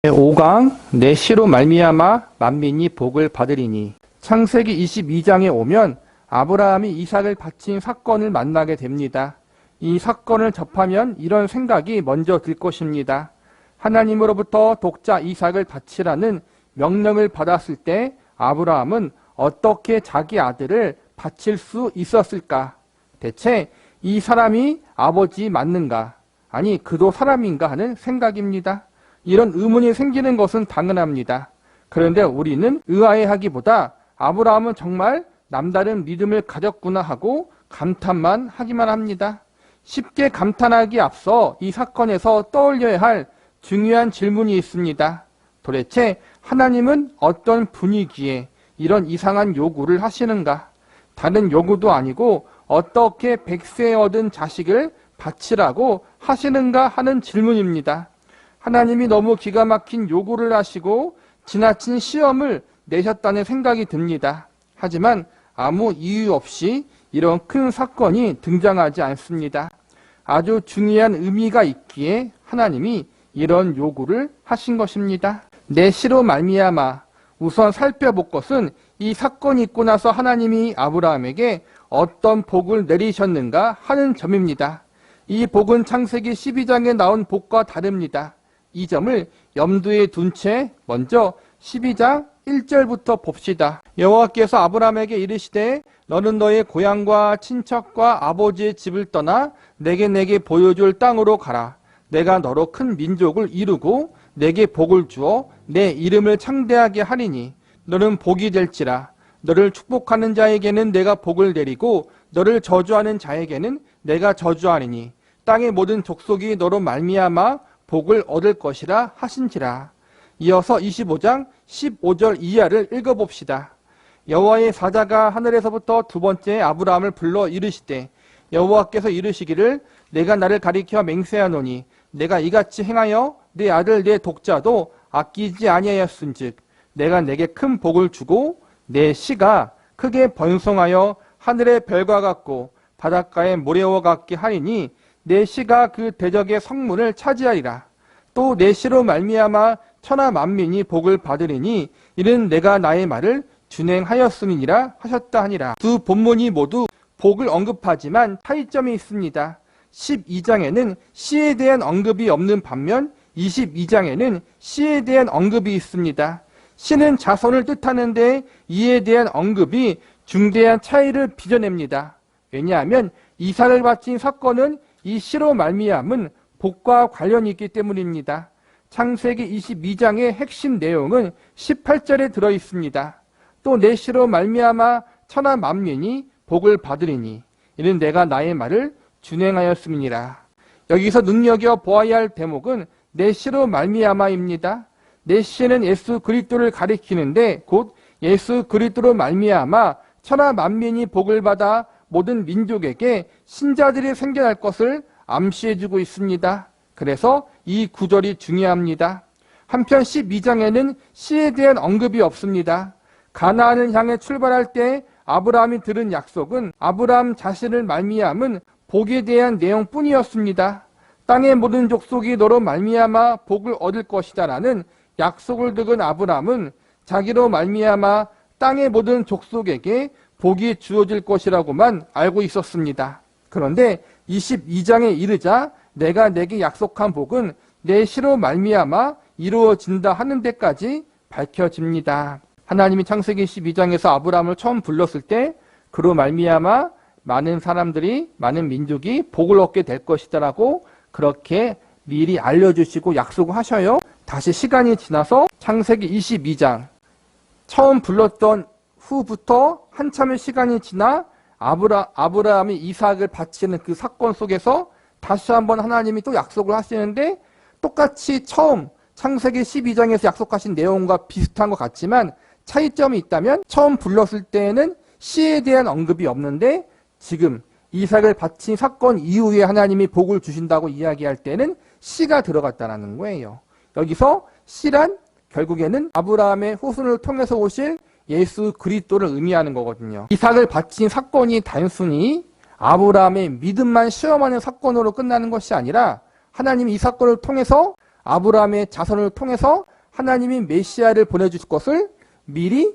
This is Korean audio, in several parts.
5강 내 씨로 말미암아 만민이 복을 받으리니. 창세기 22장에 오면 아브라함이 이삭을 바친 사건을 만나게 됩니다. 이 사건을 접하면 이런 생각이 먼저 들 것입니다. 하나님으로부터 독자 이삭을 바치라는 명령을 받았을 때 아브라함은 어떻게 자기 아들을 바칠 수 있었을까? 대체 이 사람이 아버지 맞는가? 아니 그도 사람인가 하는 생각입니다. 이런 의문이 생기는 것은 당연합니다. 그런데 우리는 의아해하기보다 아브라함은 정말 남다른 믿음을 가졌구나 하고 감탄만 하기만 합니다. 쉽게 감탄하기 앞서 이 사건에서 떠올려야 할 중요한 질문이 있습니다. 도대체 하나님은 어떤 분위기에 이런 이상한 요구를 하시는가? 다른 요구도 아니고 어떻게 100세 얻은 자식을 바치라고 하시는가 하는 질문입니다. 하나님이 너무 기가 막힌 요구를 하시고 지나친 시험을 내셨다는 생각이 듭니다. 하지만 아무 이유 없이 이런 큰 사건이 등장하지 않습니다. 아주 중요한 의미가 있기에 하나님이 이런 요구를 하신 것입니다. 내 씨로 말미암아. 우선 살펴볼 것은 이 사건이 있고 나서 하나님이 아브라함에게 어떤 복을 내리셨는가 하는 점입니다. 이 복은 창세기 12장에 나온 복과 다릅니다. 이 점을 염두에 둔 채 먼저 12장 1절부터 봅시다. 여호와께서 아브라함에게 이르시되 너는 너의 고향과 친척과 아버지의 집을 떠나 내게 보여줄 땅으로 가라. 내가 너로 큰 민족을 이루고 내게 복을 주어 내 이름을 창대하게 하리니 너는 복이 될지라. 너를 축복하는 자에게는 내가 복을 내리고 너를 저주하는 자에게는 내가 저주하리니 땅의 모든 족속이 너로 말미암아 복을 얻을 것이라 하신지라. 이어서 25장 15절 이하를 읽어봅시다. 여호와의 사자가 하늘에서부터 두 번째 아브라함을 불러 이르시되 여호와께서 이르시기를 내가 나를 가리켜 맹세하노니 내가 이같이 행하여 내 아들 내 독자도 아끼지 아니하였은즉 내가 내게 큰 복을 주고 내 씨가 크게 번성하여 하늘의 별과 같고 바닷가의 모래와 같게 하리니 내 씨가 그 대적의 성문을 차지하리라. 또 내 씨로 말미암아 천하 만민이 복을 받으리니 이는 내가 나의 말을 준행하였음이니라 하셨다 하니라. 두 본문이 모두 복을 언급하지만 차이점이 있습니다. 12장에는 씨에 대한 언급이 없는 반면 22장에는 씨에 대한 언급이 있습니다. 씨는 자손을 뜻하는데 이에 대한 언급이 중대한 차이를 빚어냅니다. 왜냐하면 이삭을 바친 사건은 이 씨로 말미암은 복과 관련이 있기 때문입니다. 창세기 22장의 핵심 내용은 18절에 들어있습니다. 또 내 씨로 말미암아 천하 만민이 복을 받으리니 이는 내가 나의 말을 준행하였음이니라. 여기서 눈여겨 보아야 할 대목은 내 씨로 말미암아입니다. 내 씨는 예수 그리스도를 가리키는데 곧 예수 그리스도로 말미암아 천하 만민이 복을 받아 모든 민족에게 신자들이 생겨날 것을 암시해주고 있습니다. 그래서 이 구절이 중요합니다. 한편 12장에는 씨에 대한 언급이 없습니다. 가나안을 향해 출발할 때 아브라함이 들은 약속은 아브라함 자신을 말미암은 복에 대한 내용뿐이었습니다. 땅의 모든 족속이 너로 말미암아 복을 얻을 것이다 라는 약속을 들은 아브라함은 자기로 말미암아 땅의 모든 족속에게 복이 주어질 것이라고만 알고 있었습니다. 그런데 22장에 이르자 내가 내게 약속한 복은 내 씨로 말미암아 이루어진다 하는 데까지 밝혀집니다. 하나님이 창세기 12장에서 아브라함을 처음 불렀을 때 그로 말미암아 많은 사람들이 많은 민족이 복을 얻게 될 것이다라고 그렇게 미리 알려주시고 약속을 하셔요. 다시 시간이 지나서 창세기 22장 처음 불렀던 후부터 한참의 시간이 지나 아브라함이 이삭을 바치는 그 사건 속에서 다시 한번 하나님이 또 약속을 하시는데 똑같이 처음 창세기 12장에서 약속하신 내용과 비슷한 것 같지만 차이점이 있다면 처음 불렀을 때에는 씨에 대한 언급이 없는데 지금 이삭을 바친 사건 이후에 하나님이 복을 주신다고 이야기할 때는 씨가 들어갔다는 거예요. 여기서 씨란 결국에는 아브라함의 후손을 통해서 오실 예수 그리스도를 의미하는 거거든요. 이삭을 바친 사건이 단순히 아브라함의 믿음만 시험하는 사건으로 끝나는 것이 아니라 하나님이 이 사건을 통해서 아브라함의 자손을 통해서 하나님이 메시아를 보내주실 것을 미리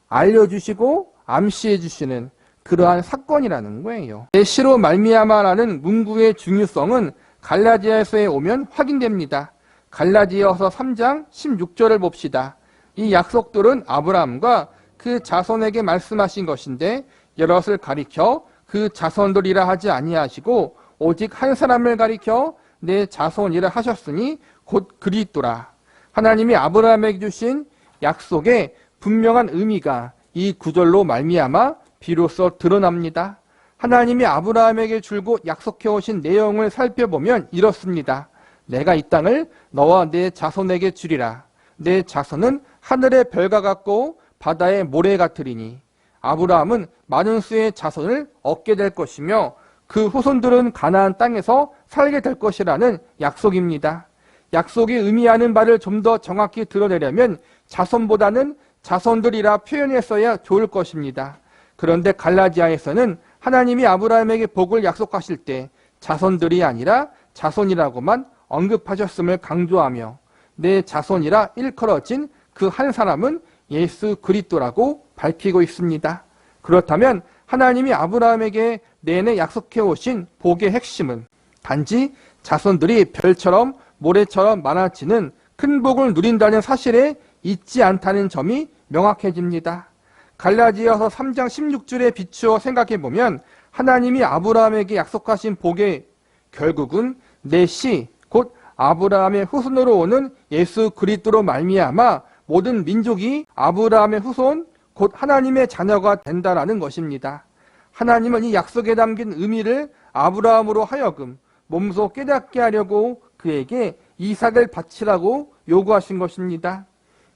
알려주시고 암시해 주시는 그러한 사건이라는 거예요. 메시로 말미암아라는 문구의 중요성은 갈라디아서에 오면 확인됩니다. 갈라디아서 3장 16절을 봅시다. 이 약속들은 아브라함과 그 자손에게 말씀하신 것인데 여럿을 가리켜 그 자손들이라 하지 아니하시고 오직 한 사람을 가리켜 내 자손이라 하셨으니 곧 그리스도라. 하나님이 아브라함에게 주신 약속의 분명한 의미가 이 구절로 말미암아 비로소 드러납니다. 하나님이 아브라함에게 줄곧 약속해 오신 내용을 살펴보면 이렇습니다. 내가 이 땅을 너와 내 자손에게 주리라. 내 자손은 하늘의 별과 같고 바다의 모래 같으리니 아브라함은 많은 수의 자손을 얻게 될 것이며 그 후손들은 가나안 땅에서 살게 될 것이라는 약속입니다. 약속이 의미하는 바를 좀 더 정확히 드러내려면 자손보다는 자손들이라 표현했어야 좋을 것입니다. 그런데 갈라디아에서는 하나님이 아브라함에게 복을 약속하실 때 자손들이 아니라 자손이라고만 언급하셨음을 강조하며 내 자손이라 일컬어진 그 한 사람은 예수 그리스도라고 밝히고 있습니다. 그렇다면 하나님이 아브라함에게 내내 약속해 오신 복의 핵심은 단지 자손들이 별처럼 모래처럼 많아지는 큰 복을 누린다는 사실에 있지 않다는 점이 명확해집니다. 갈라디아서 3장 16절에 비추어 생각해보면 하나님이 아브라함에게 약속하신 복의 결국은 내 씨, 곧 아브라함의 후손으로 오는 예수 그리스도로 말미암아 모든 민족이 아브라함의 후손, 곧 하나님의 자녀가 된다라는 것입니다. 하나님은 이 약속에 담긴 의미를 아브라함으로 하여금 몸소 깨닫게 하려고 그에게 이삭을 바치라고 요구하신 것입니다.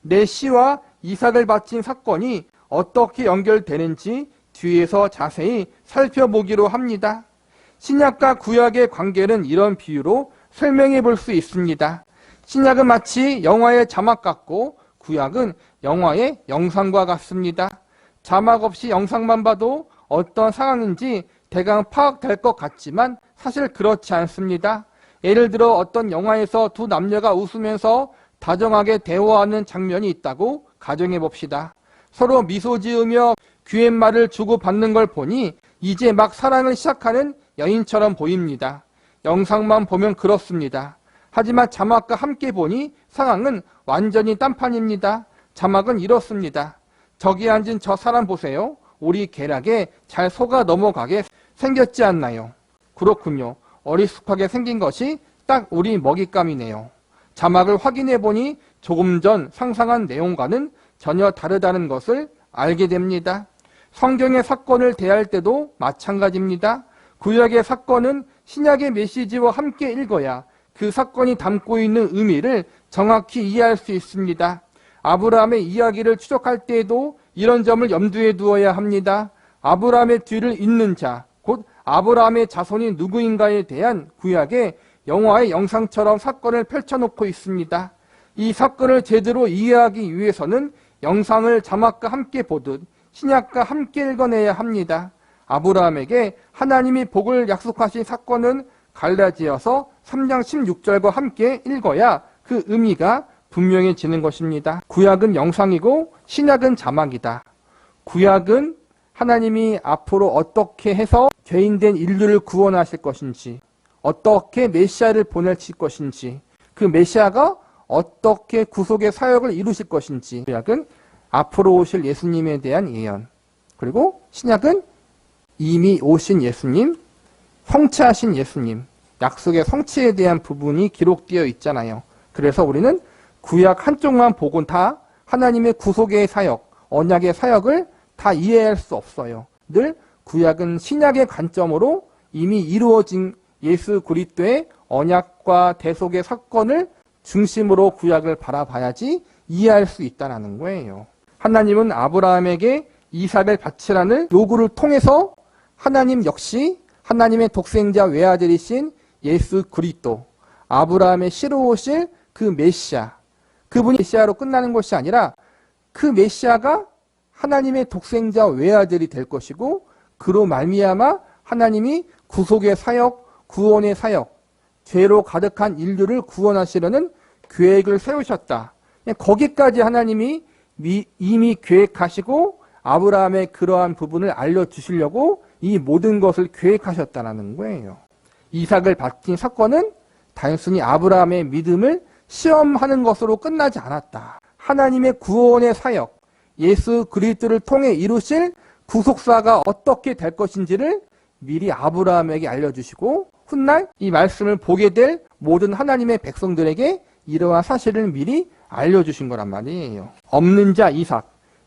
내 씨와 이삭을 바친 사건이 어떻게 연결되는지 뒤에서 자세히 살펴보기로 합니다. 신약과 구약의 관계는 이런 비유로 설명해 볼 수 있습니다. 신약은 마치 영화의 자막 같고 구약은 영화의 영상과 같습니다. 자막 없이 영상만 봐도 어떤 상황인지 대강 파악될 것 같지만 사실 그렇지 않습니다. 예를 들어 어떤 영화에서 두 남녀가 웃으면서 다정하게 대화하는 장면이 있다고 가정해 봅시다. 서로 미소 지으며 귀갯말을 주고받는 걸 보니 이제 막 사랑을 시작하는 연인처럼 보입니다. 영상만 보면 그렇습니다. 하지만 자막과 함께 보니 상황은 완전히 딴판입니다. 자막은 이렇습니다. 저기 앉은 저 사람 보세요. 우리 계략에 잘 속아 넘어가게 생겼지 않나요? 그렇군요. 어리숙하게 생긴 것이 딱 우리 먹잇감이네요. 자막을 확인해 보니 조금 전 상상한 내용과는 전혀 다르다는 것을 알게 됩니다. 성경의 사건을 대할 때도 마찬가지입니다. 구약의 사건은 신약의 메시지와 함께 읽어야 그 사건이 담고 있는 의미를 정확히 이해할 수 있습니다. 아브라함의 이야기를 추적할 때에도 이런 점을 염두에 두어야 합니다. 아브라함의 뒤를 잇는 자, 곧 아브라함의 자손이 누구인가에 대한 구약의 영화의 영상처럼 사건을 펼쳐놓고 있습니다. 이 사건을 제대로 이해하기 위해서는 영상을 자막과 함께 보듯 신약과 함께 읽어내야 합니다. 아브라함에게 하나님이 복을 약속하신 사건은 갈라디아서 3장 16절과 함께 읽어야 그 의미가 분명해지는 것입니다. 구약은 영상이고 신약은 자막이다. 구약은 하나님이 앞으로 어떻게 해서 죄인된 인류를 구원하실 것인지, 어떻게 메시아를 보내실 것인지, 그 메시아가 어떻게 구속의 사역을 이루실 것인지, 구약은 앞으로 오실 예수님에 대한 예언, 그리고 신약은 이미 오신 예수님, 성취하신 예수님, 약속의 성취에 대한 부분이 기록되어 있잖아요. 그래서 우리는 구약 한쪽만 보곤 다 하나님의 구속의 사역, 언약의 사역을 다 이해할 수 없어요. 늘 구약은 신약의 관점으로 이미 이루어진 예수 그리스도의 언약과 대속의 사건을 중심으로 구약을 바라봐야지 이해할 수 있다는 거예요. 하나님은 아브라함에게 이삭을 바치라는 요구를 통해서 하나님 역시 하나님의 독생자 외아들이신 예수 그리스도, 아브라함의 씨로 오실 그 메시아, 그분이 메시아로 끝나는 것이 아니라 그 메시아가 하나님의 독생자 외아들이 될 것이고 그로 말미암아 하나님이 구속의 사역, 구원의 사역, 죄로 가득한 인류를 구원하시려는 계획을 세우셨다. 거기까지 하나님이 이미 계획하시고 아브라함의 그러한 부분을 알려주시려고 이 모든 것을 계획하셨다는 거예요. 이삭을 바친 사건은 단순히 아브라함의 믿음을 시험하는 것으로 끝나지 않았다. 하나님의 구원의 사역, 예수 그리스도를 통해 이루실 구속사가 어떻게 될 것인지를 미리 아브라함에게 알려주시고 훗날 이 말씀을 보게 될 모든 하나님의 백성들에게 이러한 사실을 미리 알려주신 거란 말이에요. 없는 자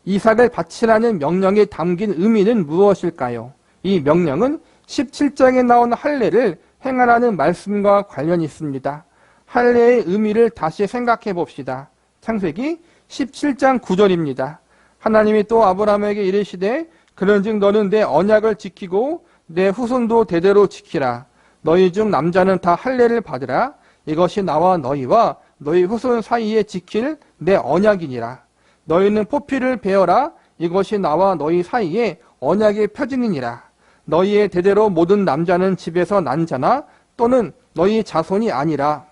이삭을 바치라는 명령에 담긴 의미는 무엇일까요? 이 명령은 17장에 나온 할례를 행하라는 말씀과 관련이 있습니다. 할례의 의미를 다시 생각해 봅시다. 창세기 17장 9절입니다. 하나님이 또 아브라함에게 이르시되 그런즉 너는 내 언약을 지키고 내 후손도 대대로 지키라. 너희 중 남자는 다 할례를 받으라. 이것이 나와 너희와 너희 후손 사이에 지킬 내 언약이니라. 너희는 포피를 베어라. 이것이 나와 너희 사이에 언약의 표징이니라. 너희의 대대로 모든 남자는 집에서 난 자나 또는 너희 자손이 아니라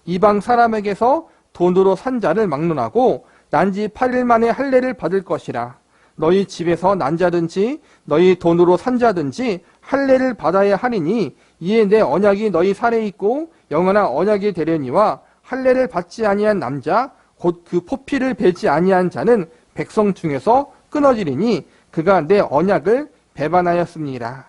이방 사람에게서 돈으로 산 자를 막론하고 난지 8일 만에 할례를 받을 것이라. 너희 집에서 난 자든지 너희 돈으로 산 자든지 할례를 받아야 하리니 이에 내 언약이 너희 살에 있고 영원한 언약이 되려니와 할례를 받지 아니한 남자 곧 그 포피를 베지 아니한 자는 백성 중에서 끊어지리니 그가 내 언약을 배반하였습니다.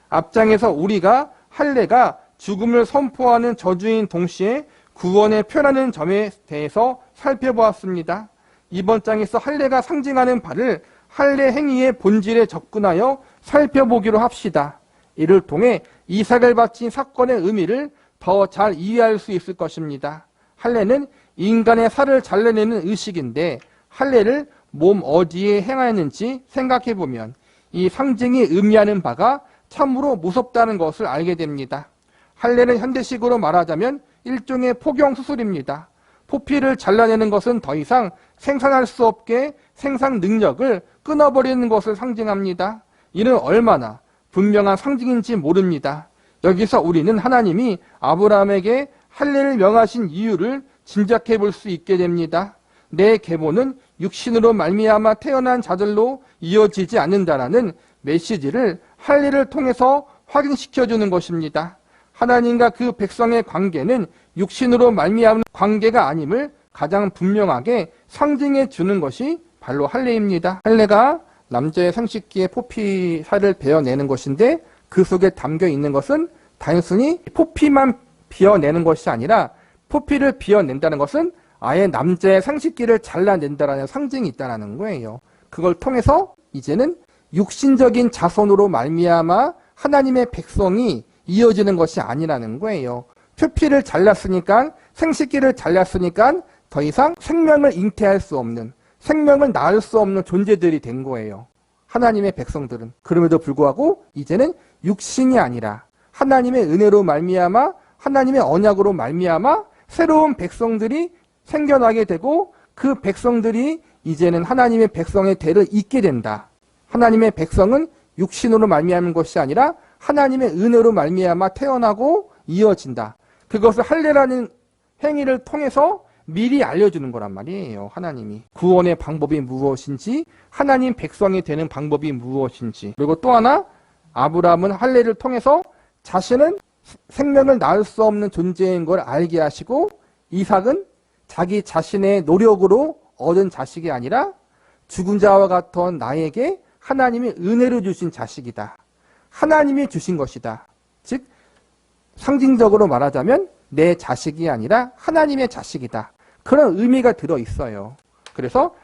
앞장에서 우리가 할례가 죽음을 선포하는 저주인 동시에 구원에 표현하는 점에 대해서 살펴보았습니다. 이번 장에서 할례가 상징하는 바를 할례 행위의 본질에 접근하여 살펴보기로 합시다. 이를 통해 이삭을 바친 사건의 의미를 더 잘 이해할 수 있을 것입니다. 할례는 인간의 살을 잘라내는 의식인데 할례를 몸 어디에 행하였는지 생각해보면 이 상징이 의미하는 바가 참으로 무섭다는 것을 알게 됩니다. 할례는 현대식으로 말하자면 일종의 포경 수술입니다. 포피를 잘라내는 것은 더 이상 생산할 수 없게 생산 능력을 끊어버리는 것을 상징합니다. 이는 얼마나 분명한 상징인지 모릅니다. 여기서 우리는 하나님이 아브라함에게 할례를 명하신 이유를 짐작해 볼 수 있게 됩니다. 내 계보는 육신으로 말미암아 태어난 자들로 이어지지 않는다라는 메시지를 할례를 통해서 확인시켜주는 것입니다. 하나님과 그 백성의 관계는 육신으로 말미암은 관계가 아님을 가장 분명하게 상징해 주는 것이 바로 할례입니다. 할례가 남자의 생식기에 포피살을 베어내는 것인데 그 속에 담겨 있는 것은 단순히 포피만 비어내는 것이 아니라 포피를 비어낸다는 것은 아예 남자의 생식기를 잘라낸다라는 상징이 있다는 거예요. 그걸 통해서 이제는 육신적인 자손으로 말미암아 하나님의 백성이 이어지는 것이 아니라는 거예요. 표피를 잘랐으니까 생식기를 잘랐으니까 더 이상 생명을 잉태할 수 없는 생명을 낳을 수 없는 존재들이 된 거예요. 하나님의 백성들은. 그럼에도 불구하고 이제는 육신이 아니라 하나님의 은혜로 말미암아 하나님의 언약으로 말미암아 새로운 백성들이 생겨나게 되고 그 백성들이 이제는 하나님의 백성의 대를 잇게 된다. 하나님의 백성은 육신으로 말미암은 것이 아니라 하나님의 은혜로 말미암아 태어나고 이어진다. 그것을 할례라는 행위를 통해서 미리 알려주는 거란 말이에요. 하나님이. 구원의 방법이 무엇인지, 하나님 백성이 되는 방법이 무엇인지. 그리고 또 하나, 아브라함은 할례를 통해서 자신은 생명을 낳을 수 없는 존재인 걸 알게 하시고, 이삭은 자기 자신의 노력으로 얻은 자식이 아니라 죽은 자와 같은 나에게 하나님이 은혜로 주신 자식이다. 하나님이 주신 것이다. 즉 상징적으로 말하자면 내 자식이 아니라 하나님의 자식이다. 그런 의미가 들어있어요. 그래서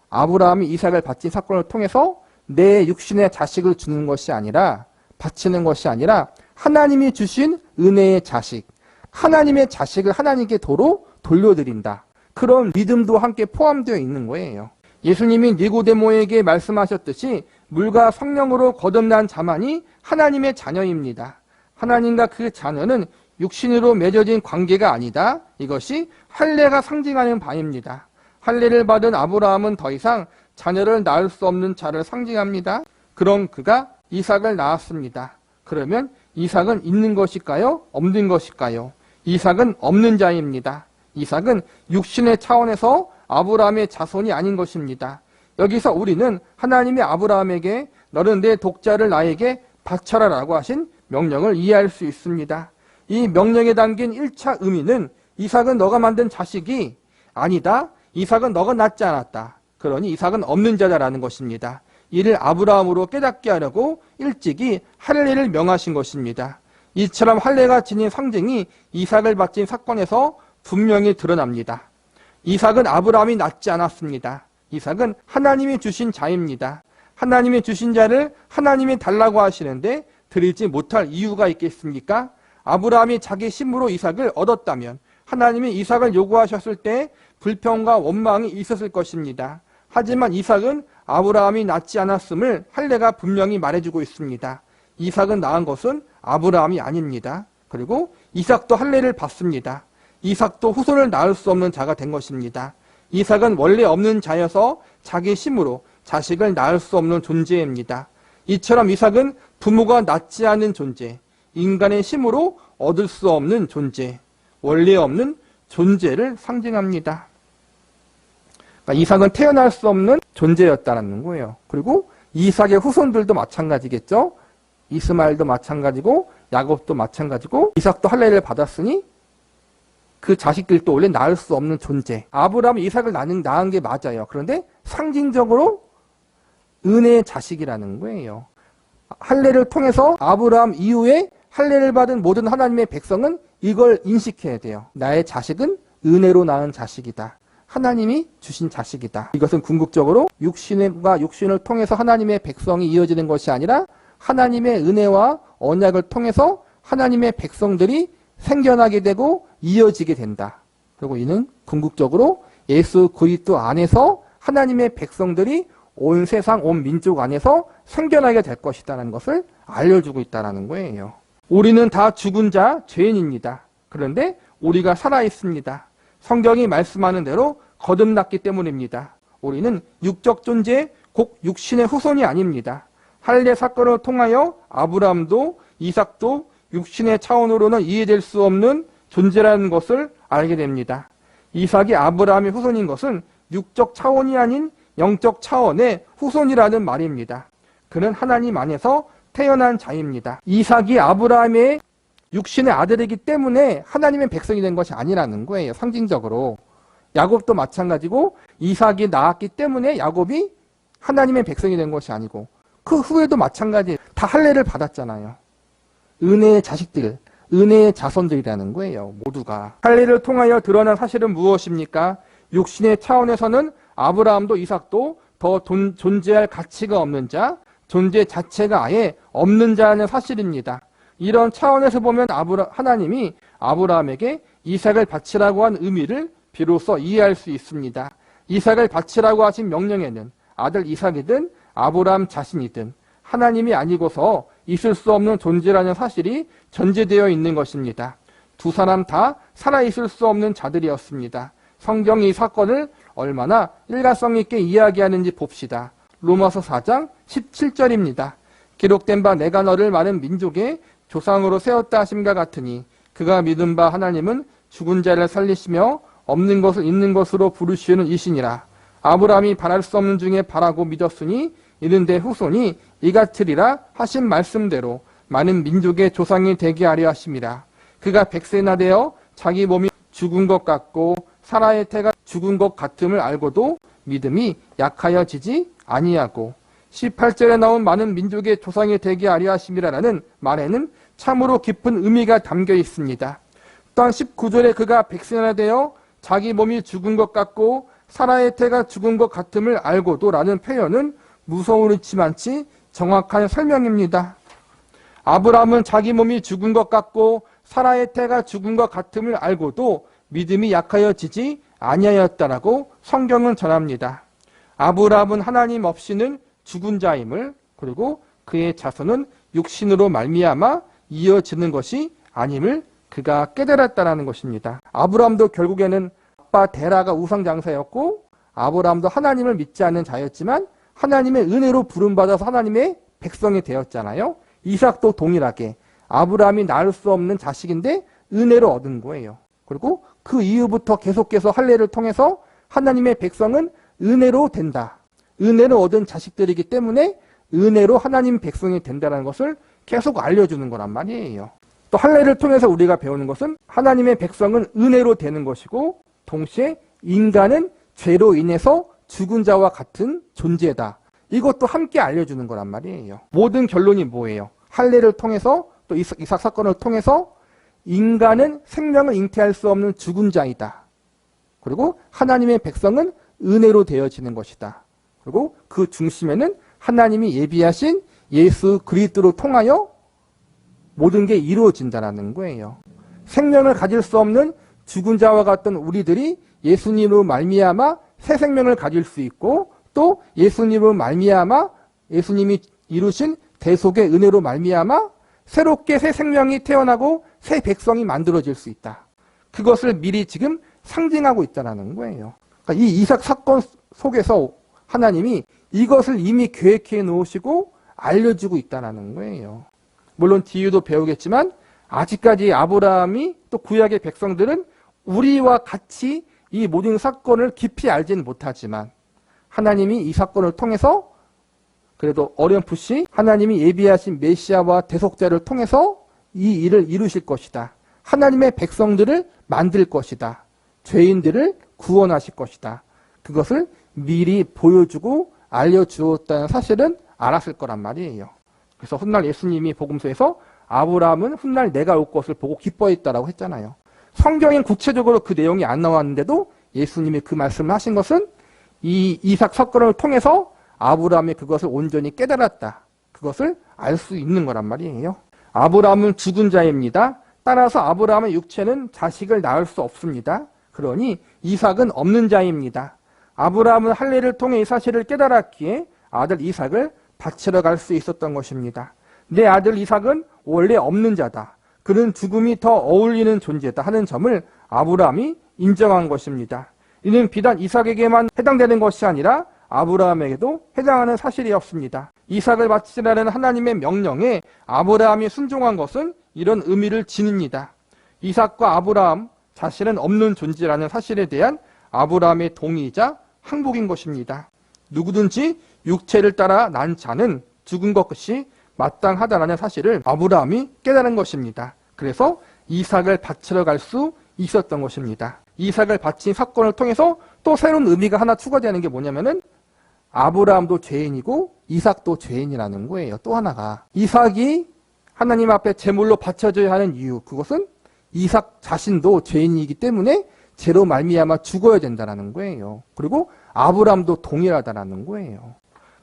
아브라함이 이삭을 바친 사건을 통해서 내 육신의 자식을 주는 것이 아니라 바치는 것이 아니라 하나님이 주신 은혜의 자식, 하나님의 자식을 하나님께 도로 돌려드린다. 그런 믿음도 함께 포함되어 있는 거예요. 예수님이 니고데모에게 말씀하셨듯이 물과 성령으로 거듭난 자만이 하나님의 자녀입니다. 하나님과 그 자녀는 육신으로 맺어진 관계가 아니다. 이것이 할례가 상징하는 바입니다. 할례를 받은 아브라함은 더 이상 자녀를 낳을 수 없는 자를 상징합니다. 그럼 그가 이삭을 낳았습니다. 그러면 이삭은 있는 것일까요? 없는 것일까요? 이삭은 없는 자입니다. 이삭은 육신의 차원에서 아브라함의 자손이 아닌 것입니다. 여기서 우리는 하나님이 아브라함에게 너는 내 독자를 나에게 바쳐라 라고 하신 명령을 이해할 수 있습니다. 이 명령에 담긴 1차 의미는 이삭은 너가 만든 자식이 아니다. 이삭은 너가 낳지 않았다. 그러니 이삭은 없는 자다라는 것입니다. 이를 아브라함으로 깨닫게 하려고 일찍이 할례를 명하신 것입니다. 이처럼 할례가 지닌 상징이 이삭을 바친 사건에서 분명히 드러납니다. 이삭은 아브라함이 낳지 않았습니다. 이삭은 하나님이 주신 자입니다. 하나님이 주신 자를 하나님이 달라고 하시는데 드리지 못할 이유가 있겠습니까? 아브라함이 자기 힘으로 이삭을 얻었다면 하나님이 이삭을 요구하셨을 때 불평과 원망이 있었을 것입니다. 하지만 이삭은 아브라함이 낳지 않았음을 할례가 분명히 말해주고 있습니다. 이삭은 낳은 것은 아브라함이 아닙니다. 그리고 이삭도 할례를 받습니다. 이삭도 후손을 낳을 수 없는 자가 된 것입니다. 이삭은 원래 없는 자여서 자기 힘으로 자식을 낳을 수 없는 존재입니다. 이처럼 이삭은 부모가 낳지 않은 존재, 인간의 힘으로 얻을 수 없는 존재, 원래 없는 존재를 상징합니다. 그러니까 이삭은 태어날 수 없는 존재였다는 거예요. 그리고 이삭의 후손들도 마찬가지겠죠. 이스마엘도 마찬가지고 야곱도 마찬가지고 이삭도 할례를 받았으니 그 자식들도 원래 낳을 수 없는 존재. 아브라함이 이삭을 낳은 게 맞아요. 그런데 상징적으로 은혜의 자식이라는 거예요. 할례를 통해서 아브라함 이후에 할례를 받은 모든 하나님의 백성은 이걸 인식해야 돼요. 나의 자식은 은혜로 낳은 자식이다. 하나님이 주신 자식이다. 이것은 궁극적으로 육신을 통해서 하나님의 백성이 이어지는 것이 아니라 하나님의 은혜와 언약을 통해서 하나님의 백성들이 생겨나게 되고 이어지게 된다. 그리고 이는 궁극적으로 예수 그리스도 안에서 하나님의 백성들이 온 세상, 온 민족 안에서 생겨나게 될 것이다라는 것을 알려주고 있다는 거예요. 우리는 다 죽은 자, 죄인입니다. 그런데 우리가 살아있습니다. 성경이 말씀하는 대로 거듭났기 때문입니다. 우리는 육적 존재, 곧 육신의 후손이 아닙니다. 할례 사건을 통하여 아브라함도 이삭도 육신의 차원으로는 이해될 수 없는 존재라는 것을 알게 됩니다. 이삭이 아브라함의 후손인 것은 육적 차원이 아닌 영적 차원의 후손이라는 말입니다. 그는 하나님 안에서 태어난 자입니다. 이삭이 아브라함의 육신의 아들이기 때문에 하나님의 백성이 된 것이 아니라는 거예요. 상징적으로. 야곱도 마찬가지고 이삭이 낳았기 때문에 야곱이 하나님의 백성이 된 것이 아니고 그 후에도 마찬가지. 다 할례를 받았잖아요. 은혜의 자식들, 은혜의 자손들이라는 거예요. 모두가. 할례를 통하여 드러난 사실은 무엇입니까? 육신의 차원에서는 아브라함도 이삭도 더 존재할 가치가 없는 자, 존재 자체가 아예 없는 자라는 사실입니다. 이런 차원에서 보면 하나님이 아브라함에게 이삭을 바치라고 한 의미를 비로소 이해할 수 있습니다. 이삭을 바치라고 하신 명령에는 아들 이삭이든 아브라함 자신이든 하나님이 아니고서 있을 수 없는 존재라는 사실이 전제되어 있는 것입니다. 두 사람 다 살아있을 수 없는 자들이었습니다. 성경이 이 사건을 얼마나 일관성 있게 이야기하는지 봅시다. 로마서 4장 17절입니다. 기록된 바 내가 너를 많은 민족의 조상으로 세웠다 하심과 같으니 그가 믿은 바 하나님은 죽은 자를 살리시며 없는 것을 있는 것으로 부르시는 이시니라. 아브라함이 바랄 수 없는 중에 바라고 믿었으니 이는 내 후손이 이같으리라 하신 말씀대로 많은 민족의 조상이 되게 하려 하심이라. 그가 100세나 되어 자기 몸이 죽은 것 같고 사라의 태가 죽은 것 같음을 알고도 믿음이 약하여지지 아니하고 18절에 나온 많은 민족의 조상이 되게 하려 하심이라라는 말에는 참으로 깊은 의미가 담겨 있습니다. 또한 19절에 그가 100세나 되어 자기 몸이 죽은 것 같고 사라의 태가 죽은 것 같음을 알고도 라는 표현은 무서울지만치 정확한 설명입니다. 아브라함은 자기 몸이 죽은 것 같고 사라의 태가 죽은 것 같음을 알고도 믿음이 약하여지지 아니하였다라고 성경은 전합니다. 아브라함은 하나님 없이는 죽은 자임을, 그리고 그의 자손은 육신으로 말미암아 이어지는 것이 아님을 그가 깨달았다라는 것입니다. 아브라함도 결국에는 아빠 데라가 우상장사였고 아브라함도 하나님을 믿지 않는 자였지만 하나님의 은혜로 부름받아서 하나님의 백성이 되었잖아요. 이삭도 동일하게 아브라함이 낳을 수 없는 자식인데 은혜로 얻은 거예요. 그리고 그 이후부터 계속해서 할례를 통해서 하나님의 백성은 은혜로 된다. 은혜를 얻은 자식들이기 때문에 은혜로 하나님 백성이 된다는 것을 계속 알려주는 거란 말이에요. 또 할례를 통해서 우리가 배우는 것은 하나님의 백성은 은혜로 되는 것이고 동시에 인간은 죄로 인해서 죽은 자와 같은 존재다. 이것도 함께 알려주는 거란 말이에요. 모든 결론이 뭐예요? 할례를 통해서 또 이삭 사건을 통해서 인간은 생명을 잉태할 수 없는 죽은 자이다. 그리고 하나님의 백성은 은혜로 되어지는 것이다. 그리고 그 중심에는 하나님이 예비하신 예수 그리스도로 통하여 모든 게 이루어진다는 거예요. 생명을 가질 수 없는 죽은 자와 같던 우리들이 예수님으로 말미암아 새 생명을 가질 수 있고 또 예수님으로 말미암아 예수님이 이루신 대속의 은혜로 말미암아 새롭게 새 생명이 태어나고 새 백성이 만들어질 수 있다. 그것을 미리 지금 상징하고 있다는 거예요. 그러니까 이 이삭 사건 속에서 하나님이 이것을 이미 계획해 놓으시고 알려주고 있다는 거예요. 물론 뒤에도 배우겠지만 아직까지 아브라함이 또 구약의 백성들은 우리와 같이 이 모든 사건을 깊이 알지는 못하지만 하나님이 이 사건을 통해서 그래도 어렴풋이 하나님이 예비하신 메시아와 대속자를 통해서 이 일을 이루실 것이다. 하나님의 백성들을 만들 것이다. 죄인들을 구원하실 것이다. 그것을 미리 보여주고 알려주었다는 사실은 알았을 거란 말이에요. 그래서 훗날 예수님이 복음서에서 아브라함은 훗날 내가 올 것을 보고 기뻐했다라고 했잖아요. 성경엔 구체적으로 그 내용이 안 나왔는데도 예수님이 그 말씀을 하신 것은 이 이삭 사건을 통해서 아브라함이 그것을 온전히 깨달았다. 그것을 알 수 있는 거란 말이에요. 아브라함은 죽은 자입니다. 따라서 아브라함의 육체는 자식을 낳을 수 없습니다. 그러니 이삭은 없는 자입니다. 아브라함은 할례를 통해 이 사실을 깨달았기에 아들 이삭을 바치러 갈 수 있었던 것입니다. 내 아들 이삭은 원래 없는 자다. 그는 죽음이 더 어울리는 존재다 하는 점을 아브라함이 인정한 것입니다. 이는 비단 이삭에게만 해당되는 것이 아니라 아브라함에게도 해당하는 사실이었습니다. 이삭을 바치라는 하나님의 명령에 아브라함이 순종한 것은 이런 의미를 지닙니다. 이삭과 아브라함 자신은 없는 존재라는 사실에 대한 아브라함의 동의이자 항복인 것입니다. 누구든지 육체를 따라 난 자는 죽은 것이 마땅하다는 사실을 아브라함이 깨달은 것입니다. 그래서 이삭을 바치러 갈 수 있었던 것입니다. 이삭을 바친 사건을 통해서 또 새로운 의미가 하나 추가되는 게 뭐냐면은 아브라함도 죄인이고 이삭도 죄인이라는 거예요. 또 하나가 이삭이 하나님 앞에 제물로 바쳐져야 하는 이유, 그것은 이삭 자신도 죄인이기 때문에 죄로 말미암아 죽어야 된다는 거예요. 그리고 아브라함도 동일하다는 거예요.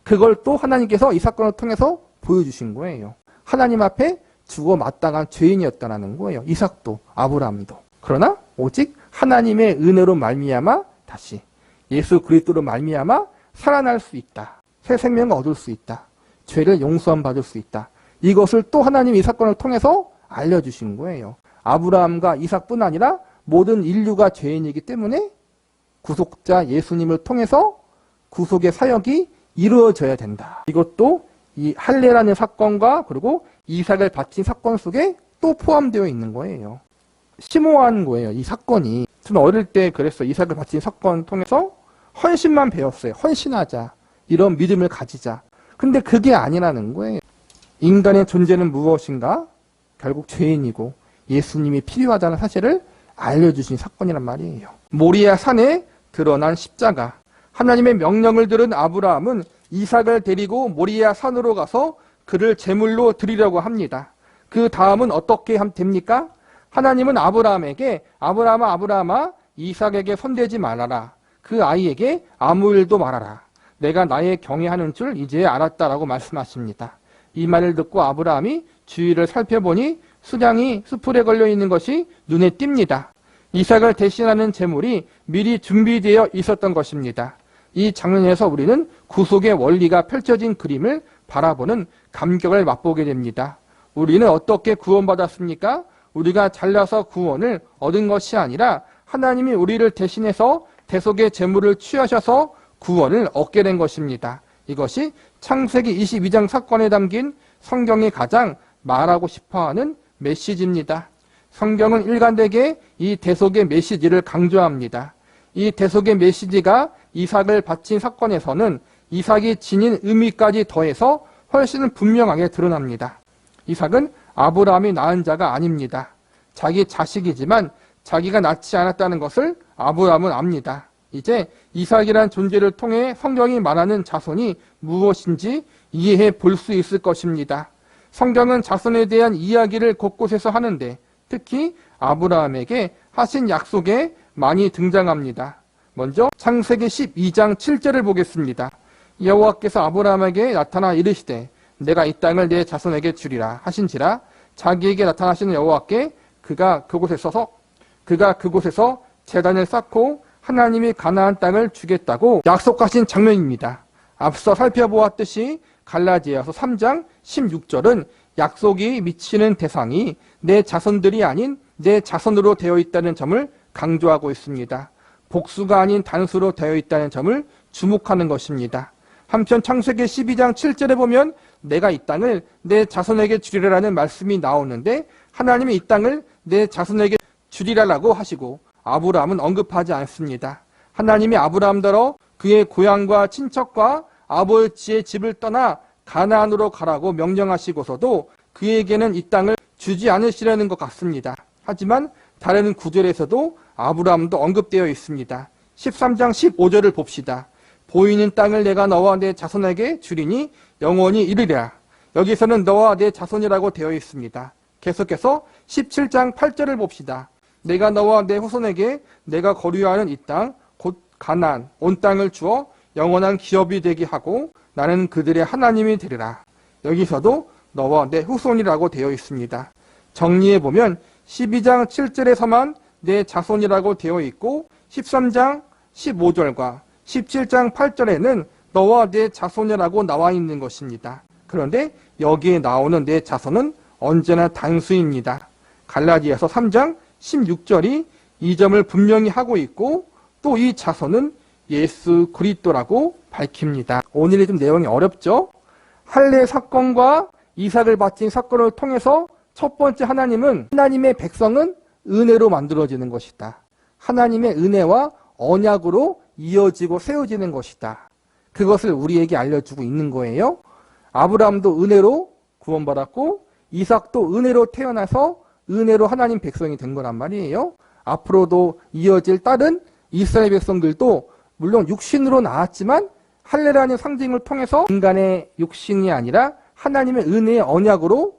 그걸 또 하나님께서 이 사건을 통해서 보여주신 거예요. 하나님 앞에 죽어 마땅한 죄인이었다는 거예요. 이삭도 아브라함도. 그러나 오직 하나님의 은혜로 말미암아 다시 예수 그리스도로 말미암아 살아날 수 있다. 새 생명을 얻을 수 있다. 죄를 용서함 받을 수 있다. 이것을 또 하나님 이 사건을 통해서 알려주신 거예요. 아브라함과 이삭뿐 아니라 모든 인류가 죄인이기 때문에 구속자 예수님을 통해서 구속의 사역이 이루어져야 된다. 이것도 이 할례라는 사건과 그리고 이삭을 바친 사건 속에 또 포함되어 있는 거예요. 심오한 거예요. 이 사건이. 저는 어릴 때 그랬어요. 이삭을 바친 사건 통해서 헌신만 배웠어요. 헌신하자. 이런 믿음을 가지자. 근데 그게 아니라는 거예요. 인간의 존재는 무엇인가? 결국 죄인이고 예수님이 필요하다는 사실을 알려주신 사건이란 말이에요. 모리아 산에 드러난 십자가. 하나님의 명령을 들은 아브라함은 이삭을 데리고 모리아 산으로 가서 그를 제물로 드리려고 합니다. 그 다음은 어떻게 하면 됩니까? 하나님은 아브라함에게 아브라함아 이삭에게 손대지 말아라. 그 아이에게 아무 일도 말아라. 내가 나의 경외하는 줄 이제 알았다라고 말씀하십니다. 이 말을 듣고 아브라함이 주위를 살펴보니 수량이 수풀에 걸려있는 것이 눈에 띕니다. 이삭을 대신하는 제물이 미리 준비되어 있었던 것입니다. 이 장면에서 우리는 구속의 원리가 펼쳐진 그림을 바라보는 감격을 맛보게 됩니다. 우리는 어떻게 구원받았습니까? 우리가 잘나서 구원을 얻은 것이 아니라 하나님이 우리를 대신해서 대속의 제물을 취하셔서 구원을 얻게 된 것입니다. 이것이 창세기 22장 사건에 담긴 성경이 가장 말하고 싶어하는 메시지입니다. 성경은 일관되게 이 대속의 메시지를 강조합니다. 이 대속의 메시지가 이삭을 바친 사건에서는 이삭이 지닌 의미까지 더해서 훨씬 분명하게 드러납니다. 이삭은 아브라함이 낳은 자가 아닙니다. 자기 자식이지만 자기가 낳지 않았다는 것을 아브라함은 압니다. 이제 이삭이란 존재를 통해 성경이 말하는 자손이 무엇인지 이해해 볼 수 있을 것입니다. 성경은 자손에 대한 이야기를 곳곳에서 하는데 특히 아브라함에게 하신 약속에 많이 등장합니다. 먼저 창세기 12장 7절을 보겠습니다. 여호와께서 아브라함에게 나타나 이르시되 내가 이 땅을 내 자손에게 주리라 하신지라 자기에게 나타나시는 여호와께 그가 그곳에서 제단을 쌓고 하나님이 가나안 땅을 주겠다고 약속하신 장면입니다. 앞서 살펴보았듯이 갈라디아서 3장 16절은 약속이 미치는 대상이 내 자손들이 아닌 내 자손으로 되어 있다는 점을 강조하고 있습니다. 복수가 아닌 단수로 되어 있다는 점을 주목하는 것입니다. 한편 창세기 12장 7절에 보면 내가 이 땅을 내 자손에게 주리라라는 말씀이 나오는데 하나님이 이 땅을 내 자손에게 주리라라고 하시고 아브라함은 언급하지 않습니다. 하나님이 아브라함더러 그의 고향과 친척과 아버지의 집을 떠나 가나안으로 가라고 명령하시고서도 그에게는 이 땅을 주지 않으시려는 것 같습니다. 하지만 다른 구절에서도 아브라함도 언급되어 있습니다. 13장 15절을 봅시다. 보이는 땅을 내가 너와 내 자손에게 주리니 영원히 이르리라. 여기서는 너와 내 자손이라고 되어 있습니다. 계속해서 17장 8절을 봅시다. 내가 너와 내 후손에게 내가 거류하는 이 땅 곧 가나안 온 땅을 주어 영원한 기업이 되게 하고 나는 그들의 하나님이 되리라. 여기서도 너와 내 후손이라고 되어 있습니다. 정리해보면 12장 7절에서만 내 자손이라고 되어 있고 13장 15절과 17장 8절에는 너와 내 자손이라고 나와 있는 것입니다. 그런데 여기에 나오는 내 자손은 언제나 단수입니다. 갈라디아서 3장 16절이 이 점을 분명히 하고 있고 또 이 자손은 예수 그리스도라고 밝힙니다. 오늘이 좀 내용이 어렵죠? 할례 사건과 이삭을 바친 사건을 통해서 첫 번째 하나님의 백성은 은혜로 만들어지는 것이다. 하나님의 은혜와 언약으로 이어지고 세워지는 것이다. 그것을 우리에게 알려주고 있는 거예요. 아브라함도 은혜로 구원받았고 이삭도 은혜로 태어나서 은혜로 하나님 백성이 된 거란 말이에요. 앞으로도 이어질 다른 이스라엘 백성들도 물론 육신으로 나왔지만 할례라는 상징을 통해서 인간의 육신이 아니라 하나님의 은혜의 언약으로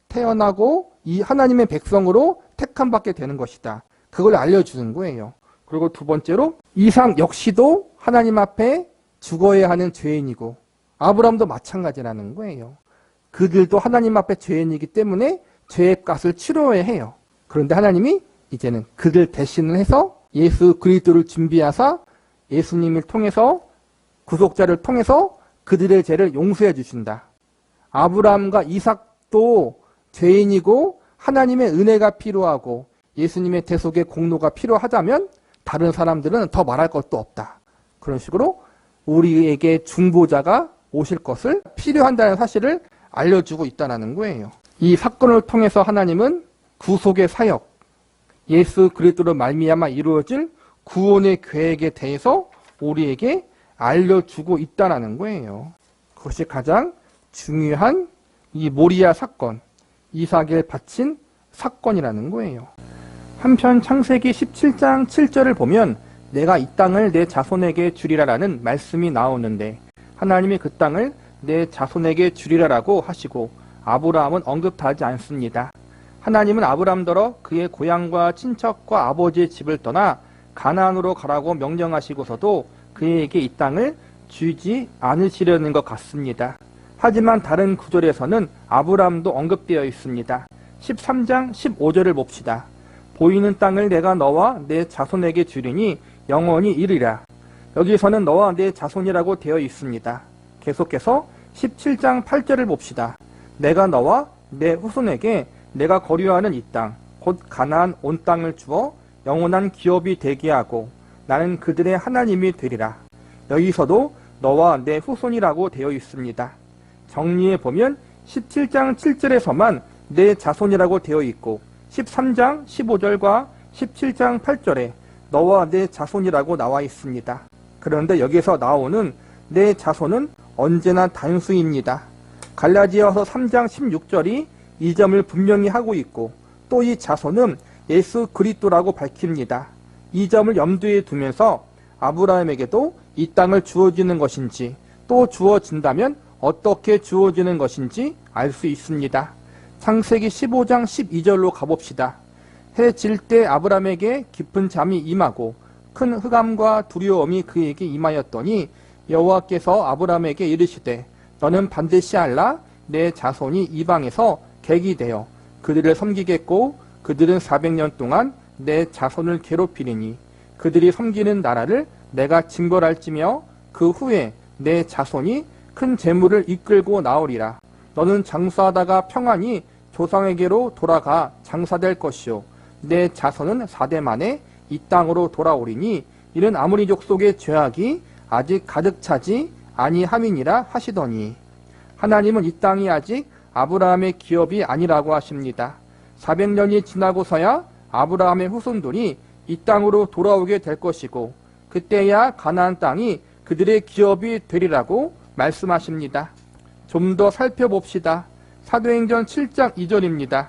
태어나고 이 하나님의 백성으로 택함받게 되는 것이다. 그걸 알려주는 거예요. 그리고 두 번째로 이삭 역시도 하나님 앞에 죽어야 하는 죄인이고 아브라함도 마찬가지라는 거예요. 그들도 하나님 앞에 죄인이기 때문에 죄의 값을 치러야 해요. 그런데 하나님이 이제는 그들 대신을 해서 예수 그리스도를 준비하사 예수님을 통해서 구속자를 통해서 그들의 죄를 용서해 주신다. 아브라함과 이삭도 죄인이고 하나님의 은혜가 필요하고 예수님의 대속의 공로가 필요하다면 다른 사람들은 더 말할 것도 없다. 그런 식으로 우리에게 중보자가 오실 것을 필요한다는 사실을 알려주고 있다는 거예요. 이 사건을 통해서 하나님은 구속의 사역, 예수 그리스도로 말미암아 이루어질 구원의 계획에 대해서 우리에게 알려주고 있다는 거예요. 그것이 가장 중요한 이 모리아 사건, 이삭을 바친 사건이라는 거예요. 한편 창세기 17장 7절을 보면 내가 이 땅을 내 자손에게 주리라라는 말씀이 나오는데 하나님이 그 땅을 내 자손에게 주리라라고 하시고 아브라함은 언급하지 않습니다. 하나님은 아브라함더러 그의 고향과 친척과 아버지의 집을 떠나 가나안으로 가라고 명령하시고서도 그에게 이 땅을 주지 않으시려는 것 같습니다. 하지만 다른 구절에서는 아브라함도 언급되어 있습니다. 13장 15절을 봅시다. 보이는 땅을 내가 너와 내 자손에게 주리니 영원히 이르리라. 여기서는 너와 내 자손이라고 되어 있습니다. 계속해서 17장 8절을 봅시다. 내가 너와 내 후손에게 내가 거류하는 이 땅, 곧 가나안 온 땅을 주어 영원한 기업이 되게 하고 나는 그들의 하나님이 되리라. 여기서도 너와 내 후손이라고 되어 있습니다. 정리해보면 17장 7절에서만 내 자손이라고 되어 있고 13장 15절과 17장 8절에 너와 내 자손이라고 나와 있습니다. 그런데 여기서 나오는 내 자손은 언제나 단수입니다. 갈라디아서 3장 16절이 이 점을 분명히 하고 있고 또 이 자손은 예수 그리스도라고 밝힙니다. 이 점을 염두에 두면서 아브라함에게도 이 땅을 주어지는 것인지 또 주어진다면 어떻게 주어지는 것인지 알 수 있습니다. 창세기 15장 12절로 가봅시다. 해 질 때 아브라함에게 깊은 잠이 임하고 큰 흑암과 두려움이 그에게 임하였더니 여호와께서 아브라함에게 이르시되 너는 반드시 알라 내 자손이 이방에서 객이 되어 그들을 섬기겠고 그들은 400년 동안 내 자손을 괴롭히리니 그들이 섬기는 나라를 내가 징벌할지며 그 후에 내 자손이 큰 재물을 이끌고 나오리라. 너는 장사하다가 평안히 조상에게로 돌아가 장사될 것이요 내 자손은 4대 만에 이 땅으로 돌아오리니 이는 아모리 족속의 죄악이 아직 가득 차지 아니함이니라 하시더니 하나님은 이 땅이 아직 아브라함의 기업이 아니라고 하십니다. 400년이 지나고서야 아브라함의 후손들이 이 땅으로 돌아오게 될 것이고 그때야 가나안 땅이 그들의 기업이 되리라고 말씀하십니다. 좀 더 살펴봅시다. 사도행전 7장 2절입니다.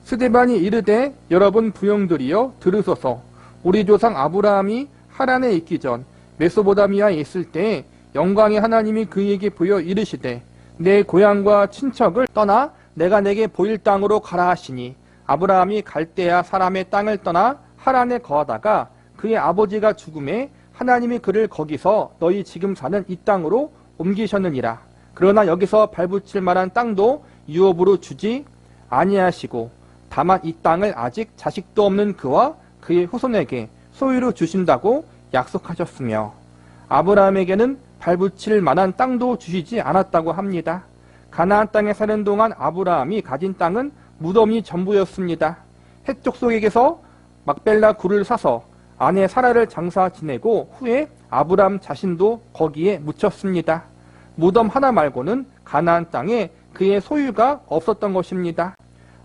스데반이 이르되 여러분 부형들이여 들으소서 우리 조상 아브라함이 하란에 있기 전 메소보다미아에 있을 때에 영광의 하나님이 그에게 보여 이르시되 내 고향과 친척을 떠나 내가 내게 보일 땅으로 가라 하시니 아브라함이 갈대아 사람의 땅을 떠나 하란에 거하다가 그의 아버지가 죽음에 하나님이 그를 거기서 너희 지금 사는 이 땅으로 옮기셨느니라. 그러나 여기서 발붙일 만한 땅도 유업으로 주지 아니하시고 다만 이 땅을 아직 자식도 없는 그와 그의 후손에게 소유로 주신다고 약속하셨으며 아브라함에게는 발붙일 만한 땅도 주시지 않았다고 합니다. 가나안 땅에 사는 동안 아브라함이 가진 땅은 무덤이 전부였습니다. 헷 족속에게서 막벨라 굴을 사서 아내 사라를 장사 지내고 후에 아브라함 자신도 거기에 묻혔습니다. 무덤 하나 말고는 가나안 땅에 그의 소유가 없었던 것입니다.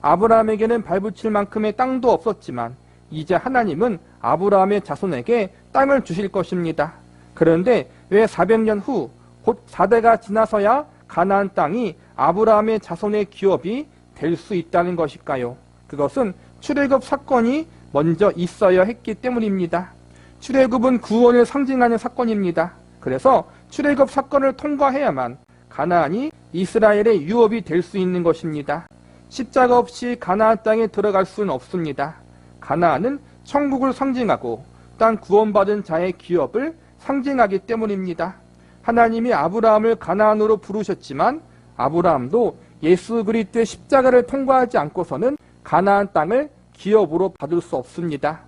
아브라함에게는 발붙일 만큼의 땅도 없었지만 이제 하나님은 아브라함의 자손에게 땅을 주실 것입니다. 그런데 왜 400년 후 곧 4대가 지나서야 가나안 땅이 아브라함의 자손의 기업이 될 수 있다는 것일까요? 그것은 출애굽 사건이 먼저 있어야 했기 때문입니다. 출애굽은 구원을 상징하는 사건입니다. 그래서 출애굽 사건을 통과해야만 가나안이 이스라엘의 유업이 될 수 있는 것입니다. 십자가 없이 가나안 땅에 들어갈 수는 없습니다. 가나안은 천국을 상징하고 땅 구원받은 자의 기업을 상징하기 때문입니다. 하나님이 아브라함을 가나안으로 부르셨지만 아브라함도 예수 그리스도의 십자가를 통과하지 않고서는 가나안 땅을 기업으로 받을 수 없습니다.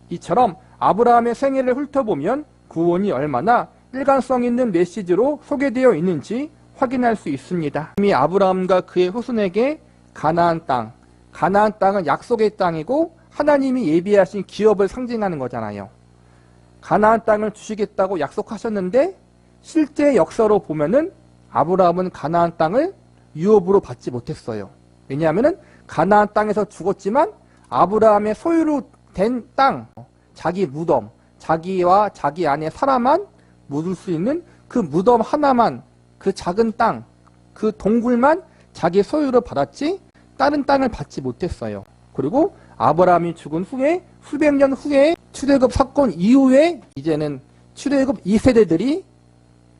이처럼 아브라함의 생애를 훑어보면 구원이 얼마나 일관성 있는 메시지로 소개되어 있는지 확인할 수 있습니다. 이미 아브라함과 그의 후손에게 가나안 땅은 약속의 땅이고 하나님이 예비하신 기업을 상징하는 거잖아요. 가나안 땅을 주시겠다고 약속하셨는데 실제 역사로 보면은 아브라함은 가나안 땅을 유업으로 받지 못했어요. 왜냐하면은 가나안 땅에서 죽었지만 아브라함의 소유로 된 땅, 자기 무덤, 자기와 자기 아내 사라만 묻을 수 있는 그 무덤 하나만, 그 작은 땅, 그 동굴만 자기 소유로 받았지 다른 땅을 받지 못했어요. 그리고 아브라함이 죽은 후에 수백 년 후에 출애굽 사건 이후에 이제는 출애굽 2세대들이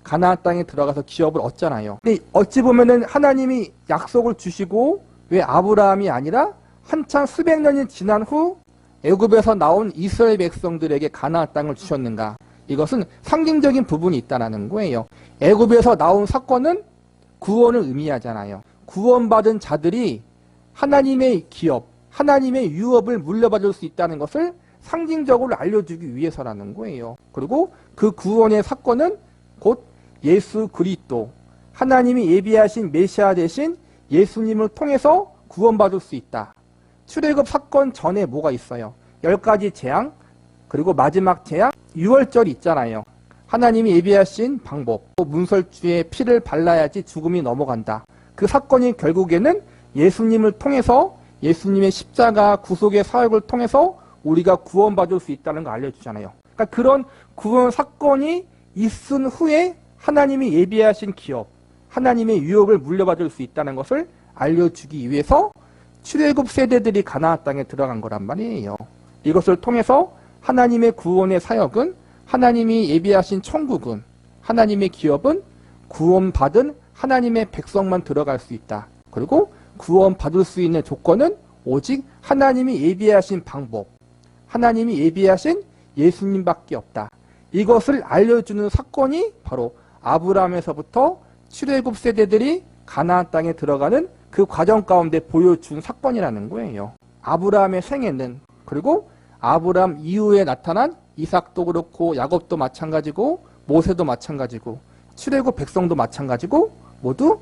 가나안 땅에 들어가서 기업을 얻잖아요. 근데 어찌 보면은 하나님이 약속을 주시고 왜 아브라함이 아니라 한참 수백 년이 지난 후 애굽에서 나온 이스라엘 백성들에게 가나안 땅을 주셨는가? 이것은 상징적인 부분이 있다는 거예요. 애굽에서 나온 사건은 구원을 의미하잖아요. 구원받은 자들이 하나님의 기업, 하나님의 유업을 물려받을 수 있다는 것을 상징적으로 알려주기 위해서라는 거예요. 그리고 그 구원의 사건은 곧 예수 그리스도, 하나님이 예비하신 메시아 되신 예수님을 통해서 구원받을 수 있다. 출애굽 사건 전에 뭐가 있어요? 10가지 재앙, 그리고 마지막 재앙, 유월절이 있잖아요. 하나님이 예비하신 방법, 문설주에 피를 발라야지 죽음이 넘어간다. 그 사건이 결국에는 예수님을 통해서 예수님의 십자가 구속의 사역을 통해서 우리가 구원받을 수 있다는 걸 알려주잖아요. 그러니까 그런 구원 사건이 있은 후에 하나님이 예비하신 기업, 하나님의 유업을 물려받을 수 있다는 것을 알려주기 위해서 출애굽 세대들이 가나안 땅에 들어간 거란 말이에요. 이것을 통해서 하나님의 구원의 사역은, 하나님이 예비하신 천국은, 하나님의 기업은 구원받은 하나님의 백성만 들어갈 수 있다. 그리고 구원받을 수 있는 조건은 오직 하나님이 예비하신 방법, 하나님이 예비하신 예수님밖에 없다. 이것을 알려주는 사건이 바로 아브라함에서부터 출애굽 세대들이 가나안 땅에 들어가는 그 과정 가운데 보여준 사건이라는 거예요. 아브라함의 생애는, 그리고 아브라함 이후에 나타난 이삭도 그렇고 야곱도 마찬가지고 모세도 마찬가지고 출애굽 백성도 마찬가지고 모두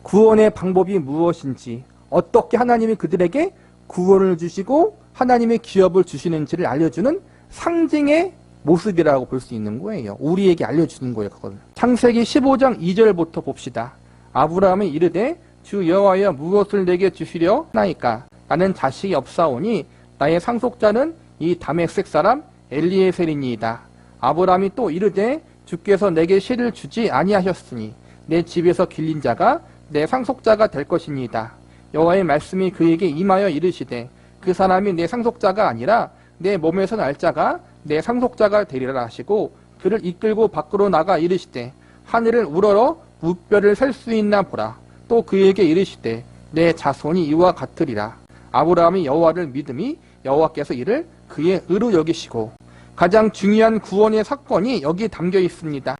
구원의 방법이 무엇인지, 어떻게 하나님이 그들에게 구원을 주시고 하나님의 기업을 주시는지를 알려주는 상징의 모습이라고 볼 수 있는 거예요. 우리에게 알려주는 거예요. 그걸. 창세기 15장 2절부터 봅시다. 아브라함이 이르되 주 여호와여 무엇을 내게 주시려 하나이까? 나는 자식이 없사오니 나의 상속자는 이 다메섹 사람 엘리에셀이니이다. 아브라함이 또 이르되 주께서 내게 실을 주지 아니하셨으니 내 집에서 길린 자가 내 상속자가 될 것이니이다. 여호와의 말씀이 그에게 임하여 이르시되 그 사람이 내 상속자가 아니라 내 몸에서 날 자가 내 상속자가 되리라 하시고 그를 이끌고 밖으로 나가 이르시되 하늘을 우러러 무뼈를 셀 수 있나 보라. 또 그에게 이르시되 내 자손이 이와 같으리라. 아브라함이 여호와를 믿음이 여호와께서 이를 그의 의로 여기시고, 가장 중요한 구원의 사건이 여기 담겨 있습니다.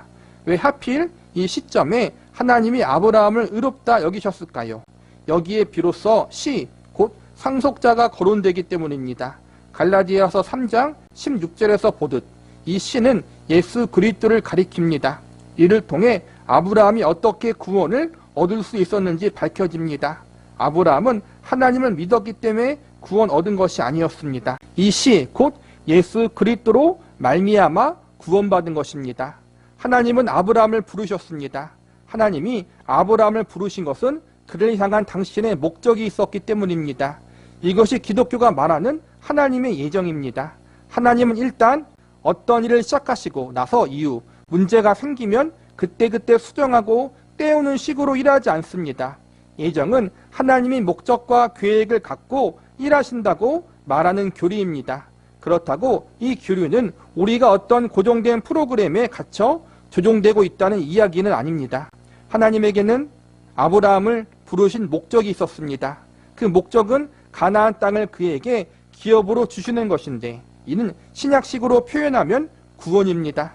왜 하필 이 시점에 하나님이 아브라함을 의롭다 여기셨을까요? 여기에 비로소 시, 곧 상속자가 거론되기 때문입니다. 갈라디아서 3장 16절에서 보듯 이 시는 예수 그리스도를 가리킵니다. 이를 통해 아브라함이 어떻게 구원을 얻을 수 있었는지 밝혀집니다. 아브라함은 하나님을 믿었기 때문에 구원 얻은 것이 아니었습니다. 이 시, 곧 예수 그리스도로 말미암아 구원받은 것입니다. 하나님은 아브라함을 부르셨습니다. 하나님이 아브라함을 부르신 것은 그를 향한 당신의 목적이 있었기 때문입니다. 이것이 기독교가 말하는 하나님의 예정입니다. 하나님은 일단 어떤 일을 시작하시고 나서 이후 문제가 생기면 그때그때 수정하고 때우는 식으로 일하지 않습니다. 예정은 하나님이 목적과 계획을 갖고 일하신다고 말하는 교리입니다. 그렇다고 이 교리는 우리가 어떤 고정된 프로그램에 갇혀 조종되고 있다는 이야기는 아닙니다. 하나님에게는 아브라함을 부르신 목적이 있었습니다. 그 목적은 가나안 땅을 그에게 기업으로 주시는 것인데, 이는 신약식으로 표현하면 구원입니다.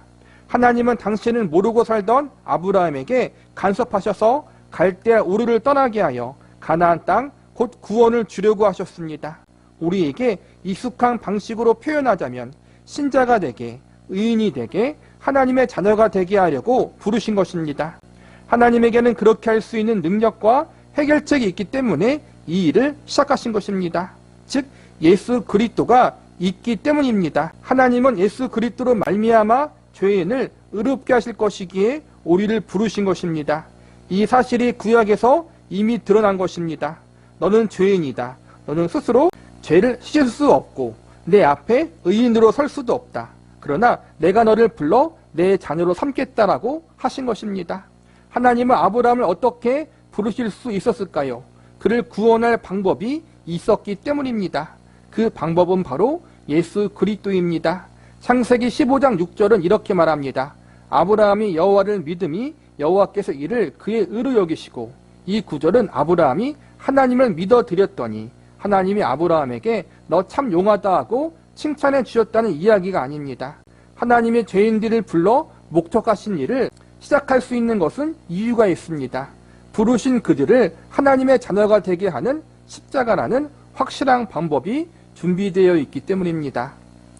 하나님은 당신을 모르고 살던 아브라함에게 간섭하셔서 갈대아 우르를 떠나게 하여 가나안 땅 곧 구원을 주려고 하셨습니다. 우리에게 익숙한 방식으로 표현하자면 신자가 되게, 의인이 되게, 하나님의 자녀가 되게 하려고 부르신 것입니다. 하나님에게는 그렇게 할 수 있는 능력과 해결책이 있기 때문에 이 일을 시작하신 것입니다. 즉 예수 그리스도가 있기 때문입니다. 하나님은 예수 그리스도로 말미암아 죄인을 의롭게 하실 것이기에 우리를 부르신 것입니다. 이 사실이 구약에서 이미 드러난 것입니다. 너는 죄인이다. 너는 스스로 죄를 씻을 수 없고 내 앞에 의인으로 설 수도 없다. 그러나 내가 너를 불러 내 자녀로 삼겠다라고 하신 것입니다. 하나님은 아브라함을 어떻게 부르실 수 있었을까요? 그를 구원할 방법이 있었기 때문입니다. 그 방법은 바로 예수 그리스도입니다. 창세기 15장 6절은 이렇게 말합니다. 아브라함이 여호와를 믿음이 여호와께서 이를 그의 의로 여기시고, 이 구절은 아브라함이 하나님을 믿어드렸더니 하나님이 아브라함에게 너 참 용하다 하고 칭찬해 주셨다는 이야기가 아닙니다. 하나님의 죄인들을 불러 목적하신 일을 시작할 수 있는 것은 이유가 있습니다. 부르신 그들을 하나님의 자녀가 되게 하는 십자가라는 확실한 방법이 준비되어 있기 때문입니다.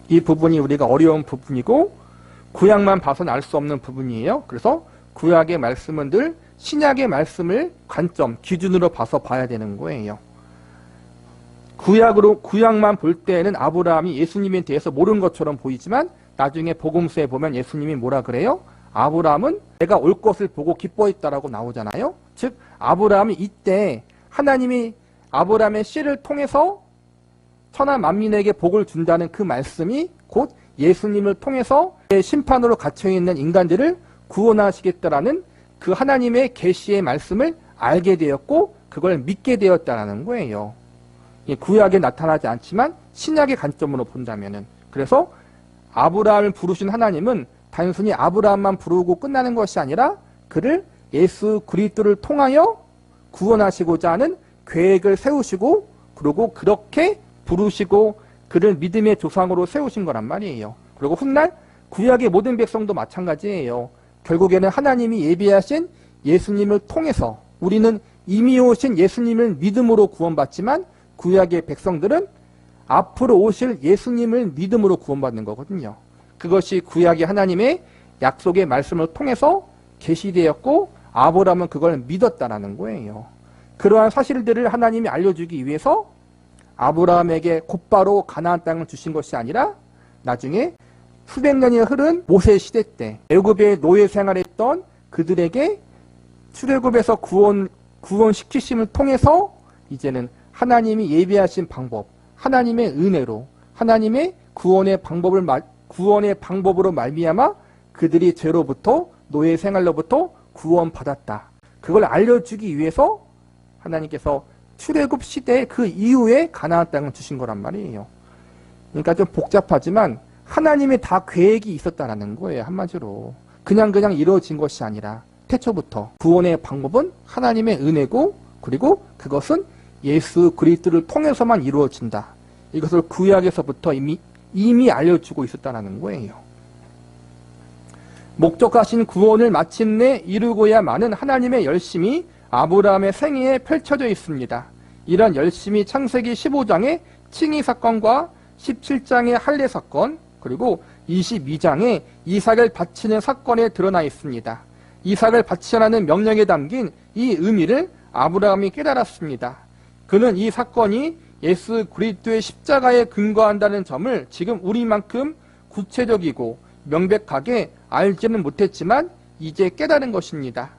이 부분이 우리가 어려운 부분이고 구약만 봐서는 알 수 없는 부분이에요. 그래서 구약의 말씀은 늘 신약의 말씀을 관점, 기준으로 봐야 되는 거예요. 구약만 볼 때에는 아브라함이 예수님에 대해서 모르는 것처럼 보이지만 나중에 복음서에 보면 예수님이 뭐라 그래요? 아브라함은 내가 올 것을 보고 기뻐했다라고 나오잖아요. 즉 아브라함이 이때 하나님이 아브라함의 씨를 통해서 천하 만민에게 복을 준다는 그 말씀이 곧 예수님을 통해서 심판으로 갇혀있는 인간들을 구원하시겠다라는 그 하나님의 계시의 말씀을 알게 되었고 그걸 믿게 되었다는 거예요. 구약에 나타나지 않지만 신약의 관점으로 본다면은. 그래서 아브라함을 부르신 하나님은 단순히 아브라함만 부르고 끝나는 것이 아니라 그를 예수 그리스도를 통하여 구원하시고자 하는 계획을 세우시고 그리고 그렇게 부르시고 그를 믿음의 조상으로 세우신 거란 말이에요. 그리고 훗날 구약의 모든 백성도 마찬가지예요. 결국에는 하나님이 예비하신 예수님을 통해서 우리는 이미 오신 예수님을 믿음으로 구원받지만 구약의 백성들은 앞으로 오실 예수님을 믿음으로 구원받는 거거든요. 그것이 구약의 하나님의 약속의 말씀을 통해서 계시되었고 아브라함은 그걸 믿었다라는 거예요. 그러한 사실들을 하나님이 알려주기 위해서 아브라함에게 곧바로 가나안 땅을 주신 것이 아니라 나중에 수백 년이 흐른 모세 시대 때 애굽의 노예 생활했던 그들에게 출애굽에서 구원시키심을 통해서 이제는 하나님이 예비하신 방법, 하나님의 은혜로 하나님의 구원의 방법으로 말미암아 그들이 죄로부터 노예 생활로부터 구원받았다. 그걸 알려주기 위해서 하나님께서 출애굽 시대 그 이후에 가나안 땅을 주신 거란 말이에요. 그러니까 좀 복잡하지만 하나님의 다 계획이 있었다라는 거예요. 한마디로 그냥 이루어진 것이 아니라 태초부터 구원의 방법은 하나님의 은혜고 그리고 그것은 예수 그리스도를 통해서만 이루어진다. 이것을 구약에서부터 이미 알려주고 있었다는 거예요. 목적하신 구원을 마침내 이루고야만은 하나님의 열심이 아브라함의 생애에 펼쳐져 있습니다. 이런 열심이 창세기 15장의 칭의 사건과 17장의 할례 사건 그리고 22장의 이삭을 바치는 사건에 드러나 있습니다. 이삭을 바치라는 명령에 담긴 이 의미를 아브라함이 깨달았습니다. 그는 이 사건이 예수 그리스도의 십자가에 근거한다는 점을 지금 우리만큼 구체적이고 명백하게 알지는 못했지만 이제 깨달은 것입니다.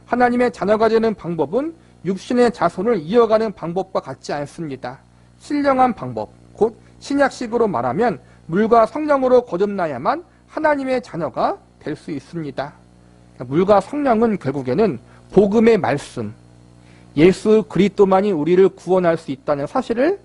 하나님의 자녀가 되는 방법은 육신의 자손을 이어가는 방법과 같지 않습니다. 신령한 방법, 곧 신약식으로 말하면 물과 성령으로 거듭나야만 하나님의 자녀가 될 수 있습니다. 물과 성령은 결국에는 복음의 말씀, 예수 그리스도만이 우리를 구원할 수 있다는 사실을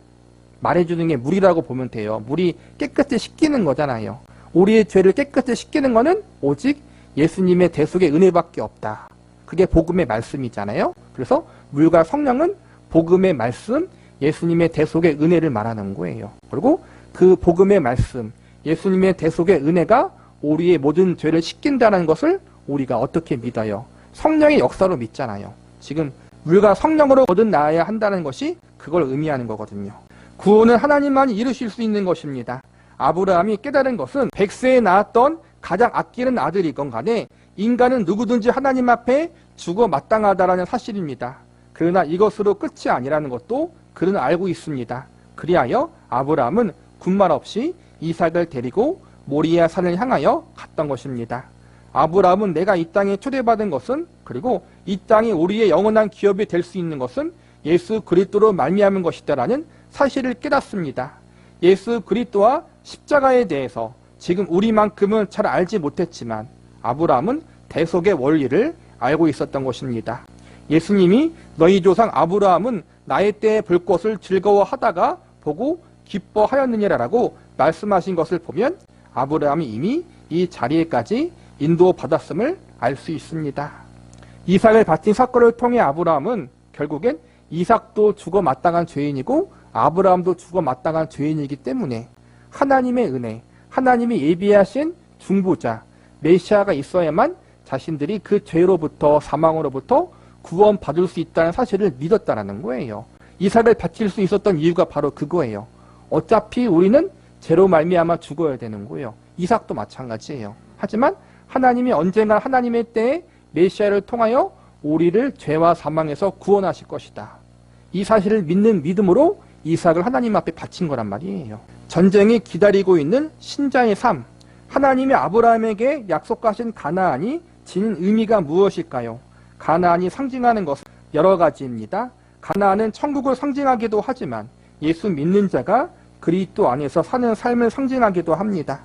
말해주는 게 물이라고 보면 돼요. 물이 깨끗이 씻기는 거잖아요. 우리의 죄를 깨끗이 씻기는 것은 오직 예수님의 대속의 은혜밖에 없다. 그게 복음의 말씀이잖아요. 그래서 물과 성령은 복음의 말씀, 예수님의 대속의 은혜를 말하는 거예요. 그리고 그 복음의 말씀, 예수님의 대속의 은혜가 우리의 모든 죄를 씻긴다는 것을 우리가 어떻게 믿어요? 성령의 역사로 믿잖아요. 지금 물과 성령으로 거듭나야 한다는 것이 그걸 의미하는 거거든요. 구원은 하나님만이 이루실 수 있는 것입니다. 아브라함이 깨달은 것은 100세에 낳았던 가장 아끼는 아들이건 간에 인간은 누구든지 하나님 앞에 죽어 마땅하다라는 사실입니다. 그러나 이것으로 끝이 아니라는 것도 그는 알고 있습니다. 그리하여 아브라함은 군말 없이 이삭을 데리고 모리아 산을 향하여 갔던 것입니다. 아브라함은 내가 이 땅에 초대받은 것은 그리고 이 땅이 우리의 영원한 기업이 될 수 있는 것은 예수 그리스도로 말미암은 것이다라는 사실을 깨닫습니다. 예수 그리스도와 십자가에 대해서 지금 우리만큼은 잘 알지 못했지만 아브라함은 대속의 원리를 알고 있었던 것입니다. 예수님이 너희 조상 아브라함은 나의 때에 볼 것을 즐거워하다가 보고 기뻐하였느니라라고 말씀하신 것을 보면 아브라함이 이미 이 자리에까지 인도받았음을 알 수 있습니다. 이삭을 바친 사건을 통해 아브라함은 결국엔 이삭도 죽어 마땅한 죄인이고 아브라함도 죽어 마땅한 죄인이기 때문에 하나님의 은혜, 하나님이 예비하신 중보자, 메시아가 있어야만 자신들이 그 죄로부터 사망으로부터 구원받을 수 있다는 사실을 믿었다는 거예요. 이삭을 바칠 수 있었던 이유가 바로 그거예요. 어차피 우리는 죄로 말미암아 죽어야 되는 거예요. 이삭도 마찬가지예요. 하지만 하나님이 언젠가 하나님의 때에 메시아를 통하여 우리를 죄와 사망에서 구원하실 것이다. 이 사실을 믿는 믿음으로 이삭을 하나님 앞에 바친 거란 말이에요. 전쟁이 기다리고 있는 신자의 삶, 하나님이 아브라함에게 약속하신 가나안이 지닌 의미가 무엇일까요? 가나안이 상징하는 것은 여러 가지입니다. 가나안은 천국을 상징하기도 하지만 예수 믿는 자가 그리스도 안에서 사는 삶을 상징하기도 합니다.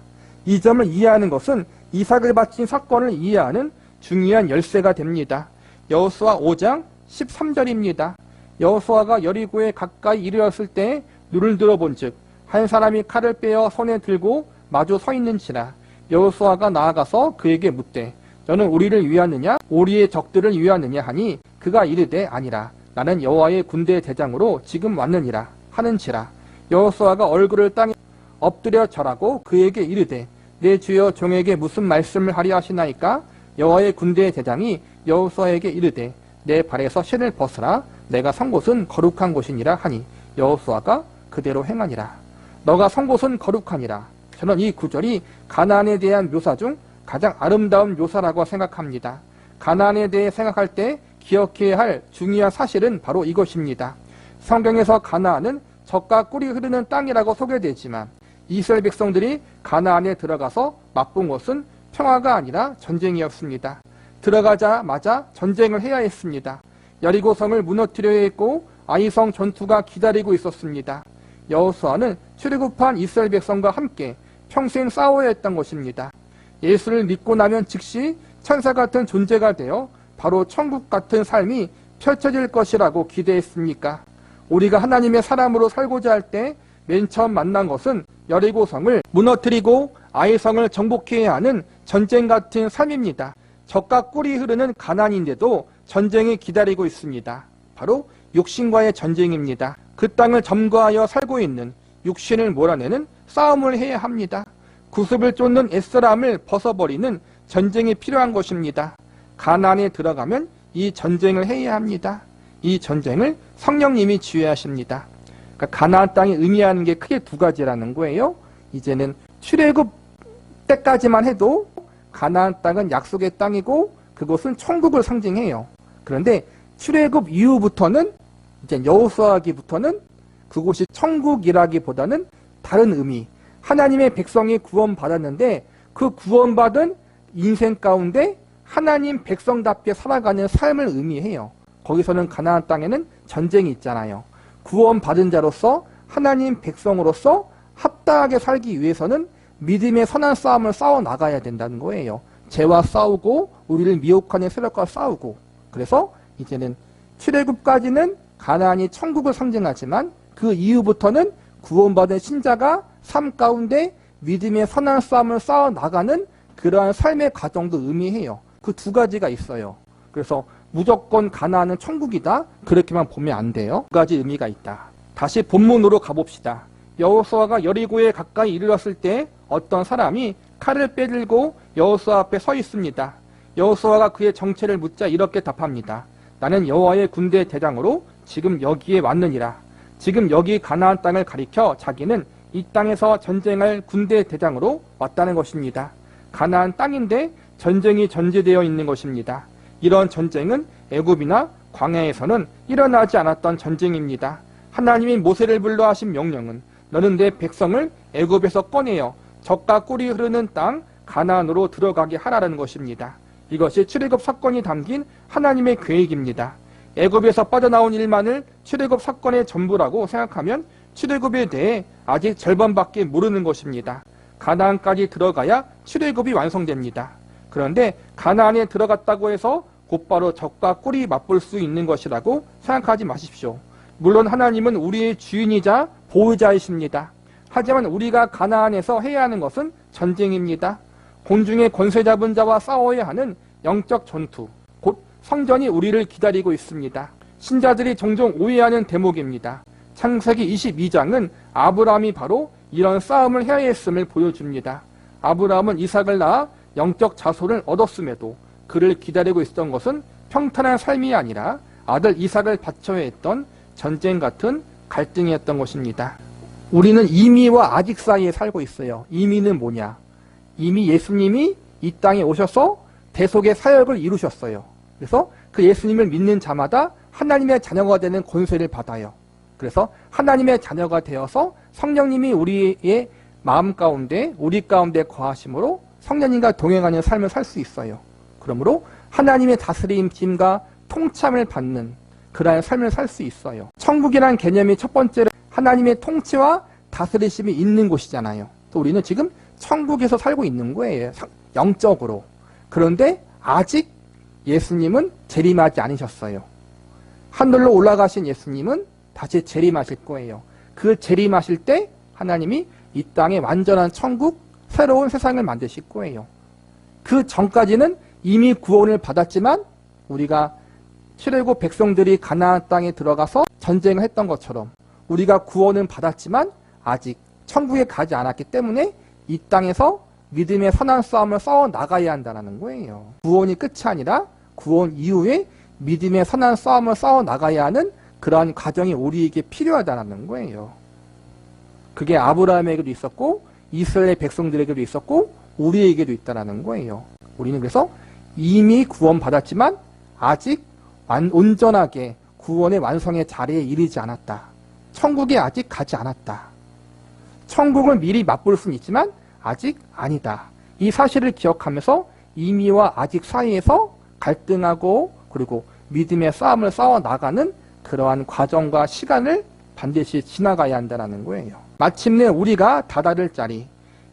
이 점을 이해하는 것은 이삭을 바친 사건을 이해하는 중요한 열쇠가 됩니다. 여호수아 5장 13절입니다. 여호수아가 여리고에 가까이 이르렀을 때 눈을 들어본즉 한 사람이 칼을 빼어 손에 들고 마주 서 있는지라. 여호수아가 나아가서 그에게 묻되 너는 우리를 위하느냐 우리의 적들을 위하느냐 하니 그가 이르되 아니라 나는 여호와의 군대 대장으로 지금 왔느니라 하는지라. 여호수아가 얼굴을 땅에 엎드려 절하고 그에게 이르되 내 주여 종에게 무슨 말씀을 하려 하시나이까. 여호와의 군대 대장이 여호수아에게 이르되 내 발에서 신을 벗으라 내가 선 곳은 거룩한 곳이니라 하니 여호수아가 그대로 행하니라. 너가 선 곳은 거룩하니라. 저는 이 구절이 가나안에 대한 묘사 중 가장 아름다운 묘사라고 생각합니다. 가나안에 대해 생각할 때 기억해야 할 중요한 사실은 바로 이것입니다. 성경에서 가나안은 젖과 꿀이 흐르는 땅이라고 소개되지만 이스라엘 백성들이 가나안에 들어가서 맛본 것은 평화가 아니라 전쟁이었습니다. 들어가자마자 전쟁을 해야 했습니다. 여리고성을 무너뜨려야 했고 아이성 전투가 기다리고 있었습니다. 여호수아는 출애굽한 이스라엘 백성과 함께 평생 싸워야 했던 것입니다. 예수를 믿고 나면 즉시 천사 같은 존재가 되어 바로 천국 같은 삶이 펼쳐질 것이라고 기대했습니까? 우리가 하나님의 사람으로 살고자 할 때 맨 처음 만난 것은 여리고성을 무너뜨리고 아이성을 정복해야 하는 전쟁 같은 삶입니다. 젖과 꿀이 흐르는 가나안인데도 전쟁이 기다리고 있습니다. 바로 육신과의 전쟁입니다. 그 땅을 점거하여 살고 있는 육신을 몰아내는 싸움을 해야 합니다. 구습을 쫓는 애쓰람을 벗어버리는 전쟁이 필요한 것입니다. 가나안에 들어가면 이 전쟁을 해야 합니다. 이 전쟁을 성령님이 지휘하십니다. 그러니까 가나안 땅이 의미하는 게 크게 두 가지라는 거예요. 이제는 출애굽 때까지만 해도 가나안 땅은 약속의 땅이고 그곳은 천국을 상징해요. 그런데 출애굽 이후부터는 이제 여호수아기부터는 그곳이 천국이라기보다는 다른 의미. 하나님의 백성이 구원받았는데 그 구원받은 인생 가운데 하나님 백성답게 살아가는 삶을 의미해요. 거기서는 가나안 땅에는 전쟁이 있잖아요. 구원받은 자로서 하나님 백성으로서 합당하게 살기 위해서는 믿음의 선한 싸움을 싸워 나가야 된다는 거예요. 죄와 싸우고 우리를 미혹하는 세력과 싸우고. 그래서 이제는 출애굽까지는 가나안이 천국을 상징하지만 그 이후부터는 구원받은 신자가 삶 가운데 믿음의 선한 싸움을 싸워 나가는 그러한 삶의 과정도 의미해요. 그 두 가지가 있어요. 그래서 무조건 가나안은 천국이다 그렇게만 보면 안 돼요. 두 가지 의미가 있다. 다시 본문으로 가봅시다. 여호수아가 여리고에 가까이 이르렀을 때 어떤 사람이 칼을 빼들고 여호수아 앞에 서 있습니다. 여호수아가 그의 정체를 묻자 이렇게 답합니다. 나는 여호와의 군대 대장으로 지금 여기에 왔느니라. 지금 여기 가나안 땅을 가리켜 자기는 이 땅에서 전쟁할 군대 대장으로 왔다는 것입니다. 가나안 땅인데 전쟁이 전제되어 있는 것입니다. 이런 전쟁은 애굽이나 광야에서는 일어나지 않았던 전쟁입니다. 하나님이 모세를 불러 하신 명령은 너는 내 백성을 애굽에서 꺼내어 젖과 꿀이 흐르는 땅 가나안으로 들어가게 하라는 것입니다. 이것이 출애굽 사건이 담긴 하나님의 계획입니다. 애굽에서 빠져나온 일만을 출애굽 사건의 전부라고 생각하면 출애굽에 대해 아직 절반밖에 모르는 것입니다. 가나안까지 들어가야 출애굽이 완성됩니다. 그런데 가나안에 들어갔다고 해서 곧바로 젖과 꿀이 맛볼 수 있는 것이라고 생각하지 마십시오. 물론 하나님은 우리의 주인이자 보호자이십니다. 하지만 우리가 가나안에서 해야 하는 것은 전쟁입니다. 공중의 권세 잡은 자와 싸워야 하는 영적 전투, 곧 성전이 우리를 기다리고 있습니다. 신자들이 종종 오해하는 대목입니다. 창세기 22장은 아브라함이 바로 이런 싸움을 해야 했음을 보여줍니다. 아브라함은 이삭을 낳아 영적 자손을 얻었음에도 그를 기다리고 있었던 것은 평탄한 삶이 아니라 아들 이삭을 바쳐야 했던 전쟁 같은 갈등이었던 것입니다. 우리는 이미와 아직 사이에 살고 있어요. 이미는 뭐냐? 이미 예수님이 이 땅에 오셔서 대속의 사역을 이루셨어요. 그래서 그 예수님을 믿는 자마다 하나님의 자녀가 되는 권세를 받아요. 그래서 하나님의 자녀가 되어서 성령님이 우리의 마음 가운데 우리 가운데 거하심으로 성령님과 동행하는 삶을 살 수 있어요. 그러므로 하나님의 다스림과 통참을 받는 그러한 삶을 살 수 있어요. 천국이란 개념이 첫 번째로 하나님의 통치와 다스리심이 있는 곳이잖아요. 또 우리는 지금 천국에서 살고 있는 거예요. 영적으로. 그런데 아직 예수님은 재림하지 않으셨어요. 하늘로 올라가신 예수님은 다시 재림하실 거예요. 그 재림하실 때 하나님이 이 땅에 완전한 천국, 새로운 세상을 만드실 거예요. 그 전까지는 이미 구원을 받았지만 우리가 출애굽 백성들이 가나안 땅에 들어가서 전쟁을 했던 것처럼 우리가 구원은 받았지만 아직 천국에 가지 않았기 때문에 이 땅에서 믿음의 선한 싸움을 싸워 나가야 한다는 거예요. 구원이 끝이 아니라 구원 이후에 믿음의 선한 싸움을 싸워 나가야 하는 그러한 과정이 우리에게 필요하다는 거예요. 그게 아브라함에게도 있었고 이스라엘 백성들에게도 있었고 우리에게도 있다는 거예요. 우리는 그래서 이미 구원받았지만 아직 온전하게 구원의 완성의 자리에 이르지 않았다. 천국에 아직 가지 않았다. 천국을 미리 맛볼 수는 있지만 아직 아니다. 이 사실을 기억하면서 이미와 아직 사이에서 갈등하고 그리고 믿음의 싸움을 싸워 나가는 그러한 과정과 시간을 반드시 지나가야 한다는 거예요. 마침내 우리가 다다를 자리,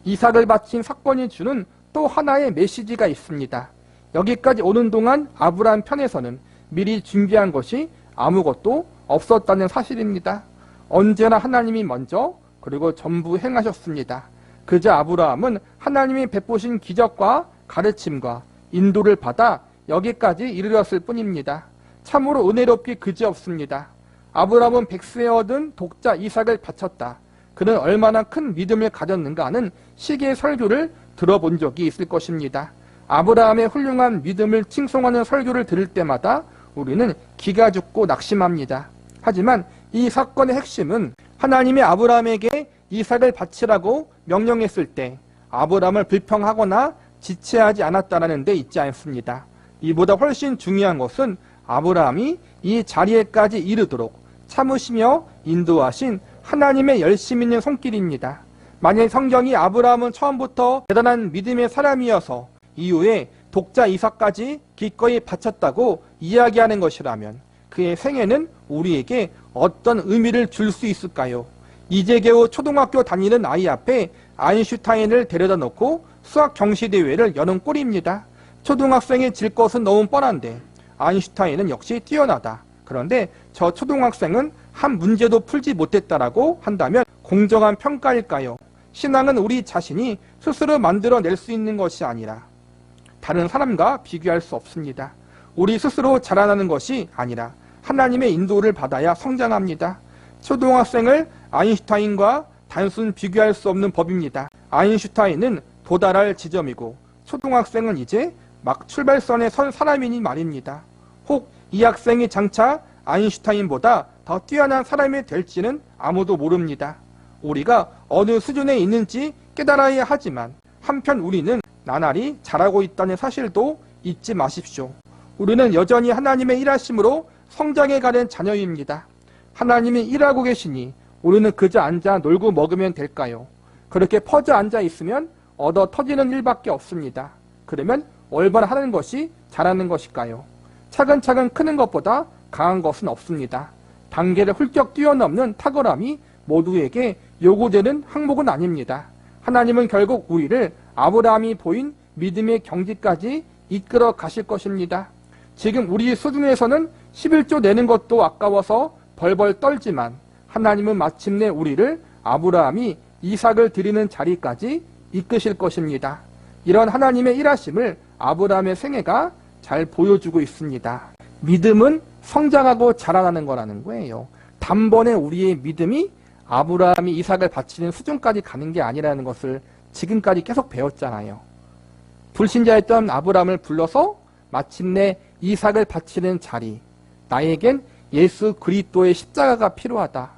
이삭을 바친 사건이 주는 또 하나의 메시지가 있습니다. 여기까지 오는 동안 아브라함 편에서는 미리 준비한 것이 아무것도 없었다는 사실입니다. 언제나 하나님이 먼저 그리고 전부 행하셨습니다. 그저 아브라함은 하나님이 베푸신 기적과 가르침과 인도를 받아 여기까지 이르렀을 뿐입니다. 참으로 은혜롭기 그지없습니다. 아브라함은 백세에 얻은 독자 이삭을 바쳤다. 그는 얼마나 큰 믿음을 가졌는가 하는 시기의 설교를 들어본 적이 있을 것입니다. 아브라함의 훌륭한 믿음을 칭송하는 설교를 들을 때마다 우리는 기가 죽고 낙심합니다. 하지만 이 사건의 핵심은 하나님이 아브라함에게 이삭을 바치라고 명령했을 때 아브라함을 불평하거나 지체하지 않았다는 데 있지 않습니다. 이보다 훨씬 중요한 것은 아브라함이 이 자리에까지 이르도록 참으시며 인도하신 하나님의 열심 있는 손길입니다. 만약 성경이 아브라함은 처음부터 대단한 믿음의 사람이어서 이후에 독자 이삭까지 기꺼이 바쳤다고 이야기하는 것이라면 그의 생애는 우리에게 어떤 의미를 줄 수 있을까요? 이제 겨우 초등학교 다니는 아이 앞에 아인슈타인을 데려다 놓고 수학 경시대회를 여는 꼴입니다. 초등학생이 질 것은 너무 뻔한데 아인슈타인은 역시 뛰어나다. 그런데 저 초등학생은 한 문제도 풀지 못했다라고 한다면 공정한 평가일까요? 신앙은 우리 자신이 스스로 만들어낼 수 있는 것이 아니라 다른 사람과 비교할 수 없습니다. 우리 스스로 자라나는 것이 아니라 하나님의 인도를 받아야 성장합니다. 초등학생을 아인슈타인과 단순 비교할 수 없는 법입니다. 아인슈타인은 도달할 지점이고 초등학생은 이제 막 출발선에 선 사람이니 말입니다. 혹 이 학생이 장차 아인슈타인보다 더 뛰어난 사람이 될지는 아무도 모릅니다. 우리가 어느 수준에 있는지 깨달아야 하지만 한편 우리는 나날이 자라고 있다는 사실도 잊지 마십시오. 우리는 여전히 하나님의 일하심으로 성장해가는 자녀입니다. 하나님이 일하고 계시니 우리는 그저 앉아 놀고 먹으면 될까요? 그렇게 퍼져 앉아 있으면 얻어 터지는 일밖에 없습니다. 그러면 얼마나 하는 것이 잘하는 것일까요? 차근차근 크는 것보다 강한 것은 없습니다. 단계를 훌쩍 뛰어넘는 탁월함이 모두에게 요구되는 항목은 아닙니다. 하나님은 결국 우리를 아브라함이 보인 믿음의 경지까지 이끌어 가실 것입니다. 지금 우리 수준에서는 11조 내는 것도 아까워서 벌벌 떨지만 하나님은 마침내 우리를 아브라함이 이삭을 드리는 자리까지 이끄실 것입니다. 이런 하나님의 일하심을 아브라함의 생애가 잘 보여주고 있습니다. 믿음은 성장하고 자라나는 거라는 거예요. 단번에 우리의 믿음이 아브라함이 이삭을 바치는 수준까지 가는 게 아니라는 것을 지금까지 계속 배웠잖아요. 불신자였던 아브라함을 불러서 마침내 이삭을 바치는 자리, 나에겐 예수 그리스도의 십자가가 필요하다,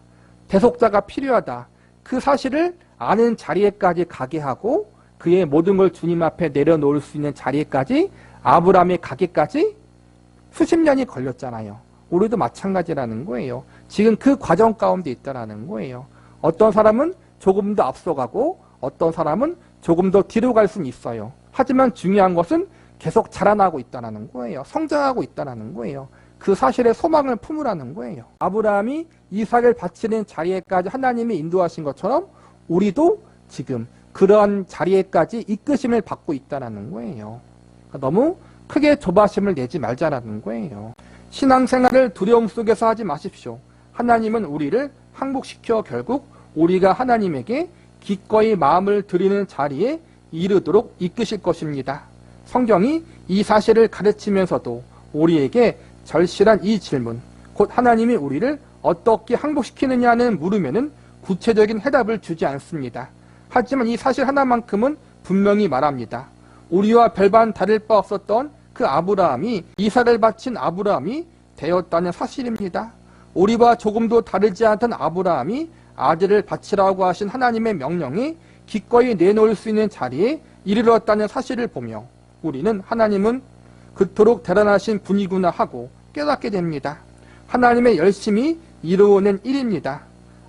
대속자가 필요하다, 그 사실을 아는 자리에까지 가게 하고 그의 모든 걸 주님 앞에 내려놓을 수 있는 자리에까지 아브라함이 가기까지 수십 년이 걸렸잖아요. 우리도 마찬가지라는 거예요. 지금 그 과정 가운데 있다라는 거예요. 어떤 사람은 조금 더 앞서가고 어떤 사람은 조금 더 뒤로 갈 수는 있어요. 하지만 중요한 것은 계속 자라나고 있다는 거예요. 성장하고 있다는 거예요. 그 사실에 소망을 품으라는 거예요. 아브라함이 이삭을 바치는 자리에까지 하나님이 인도하신 것처럼 우리도 지금 그러한 자리에까지 이끄심을 받고 있다는 거예요. 너무 크게 조바심을 내지 말자라는 거예요. 신앙생활을 두려움 속에서 하지 마십시오. 하나님은 우리를 항복시켜 결국 우리가 하나님에게 기꺼이 마음을 드리는 자리에 이르도록 이끄실 것입니다. 성경이 이 사실을 가르치면서도 우리에게 절실한 이 질문, 곧 하나님이 우리를 어떻게 항복시키느냐는 물으면은 구체적인 해답을 주지 않습니다. 하지만 이 사실 하나만큼은 분명히 말합니다. 우리와 별반 다를 바 없었던 그 아브라함이 이삭을 바친 아브라함이 되었다는 사실입니다. 우리와 조금도 다르지 않던 아브라함이 아들을 바치라고 하신 하나님의 명령이 기꺼이 내놓을 수 있는 자리에 이르렀다는 사실을 보며 우리는 하나님은 그토록 대단하신 분이구나 하고 깨닫게 됩니다. 하나님의 열심히 이루어낸 일입니다.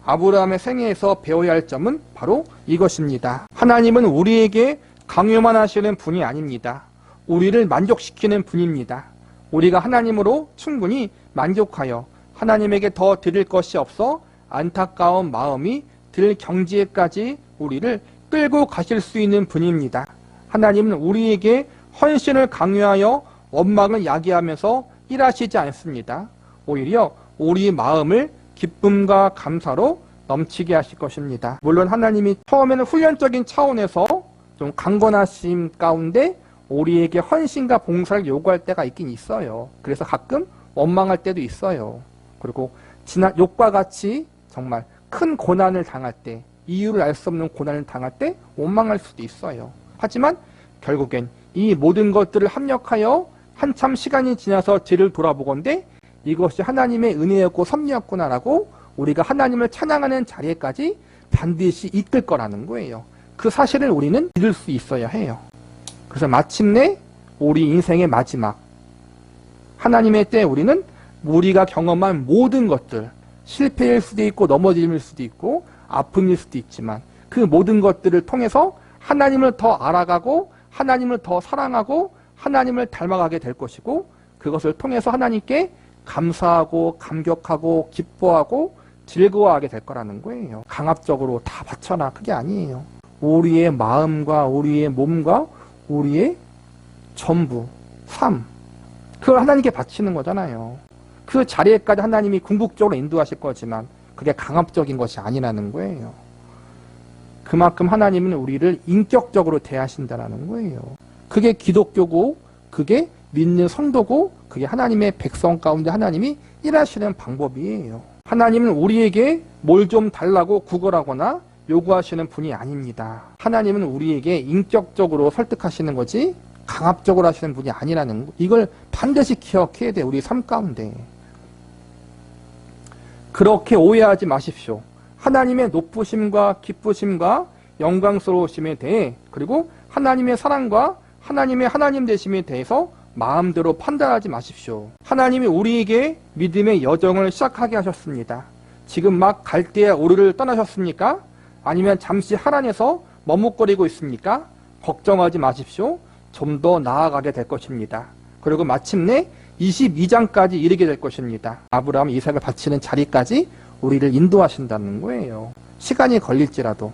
아브라함의 생애에서 배워야 할 점은 바로 이것입니다. 하나님은 우리에게 강요만 하시는 분이 아닙니다. 우리를 만족시키는 분입니다. 우리가 하나님으로 충분히 만족하여 하나님에게 더 드릴 것이 없어 안타까운 마음이 들 경지에까지 우리를 끌고 가실 수 있는 분입니다. 하나님은 우리에게 헌신을 강요하여 원망을 야기하면서 일하시지 않습니다. 오히려 우리 마음을 기쁨과 감사로 넘치게 하실 것입니다. 물론 하나님이 처음에는 훈련적인 차원에서 좀 강건하심 가운데 우리에게 헌신과 봉사를 요구할 때가 있긴 있어요. 그래서 가끔 원망할 때도 있어요. 그리고 지난 욥과 같이 정말 큰 고난을 당할 때, 이유를 알 수 없는 고난을 당할 때 원망할 수도 있어요. 하지만 결국엔 이 모든 것들을 합력하여 한참 시간이 지나서 죄를 돌아보건대 이것이 하나님의 은혜였고 섭리였구나라고 우리가 하나님을 찬양하는 자리에까지 반드시 이끌 거라는 거예요. 그 사실을 우리는 믿을 수 있어야 해요. 그래서 마침내 우리 인생의 마지막 하나님의 때에 우리는 우리가 경험한 모든 것들, 실패일 수도 있고 넘어짐일 수도 있고 아픔일 수도 있지만 그 모든 것들을 통해서 하나님을 더 알아가고 하나님을 더 사랑하고 하나님을 닮아가게 될 것이고 그것을 통해서 하나님께 감사하고 감격하고 기뻐하고 즐거워하게 될 거라는 거예요. 강압적으로 다 바쳐라, 그게 아니에요. 우리의 마음과 우리의 몸과 우리의 전부, 삶, 그걸 하나님께 바치는 거잖아요. 그 자리에까지 하나님이 궁극적으로 인도하실 거지만 그게 강압적인 것이 아니라는 거예요. 그만큼 하나님은 우리를 인격적으로 대하신다는 거예요. 그게 기독교고 그게 믿는 성도고 그게 하나님의 백성 가운데 하나님이 일하시는 방법이에요. 하나님은 우리에게 뭘 좀 달라고 구걸하거나 요구하시는 분이 아닙니다. 하나님은 우리에게 인격적으로 설득하시는 거지 강압적으로 하시는 분이 아니라는 거. 이걸 반드시 기억해야 돼, 우리 삶 가운데. 그렇게 오해하지 마십시오. 하나님의 높으심과 기쁘심과 영광스러우심에 대해 그리고 하나님의 사랑과 하나님의 하나님 되심에 대해서 마음대로 판단하지 마십시오. 하나님이 우리에게 믿음의 여정을 시작하게 하셨습니다. 지금 막 갈대아 우르를 떠나셨습니까? 아니면 잠시 하란에서 머뭇거리고 있습니까? 걱정하지 마십시오. 좀 더 나아가게 될 것입니다. 그리고 마침내 22장까지 이르게 될 것입니다. 아브라함 이삭을 바치는 자리까지 우리를 인도하신다는 거예요. 시간이 걸릴지라도.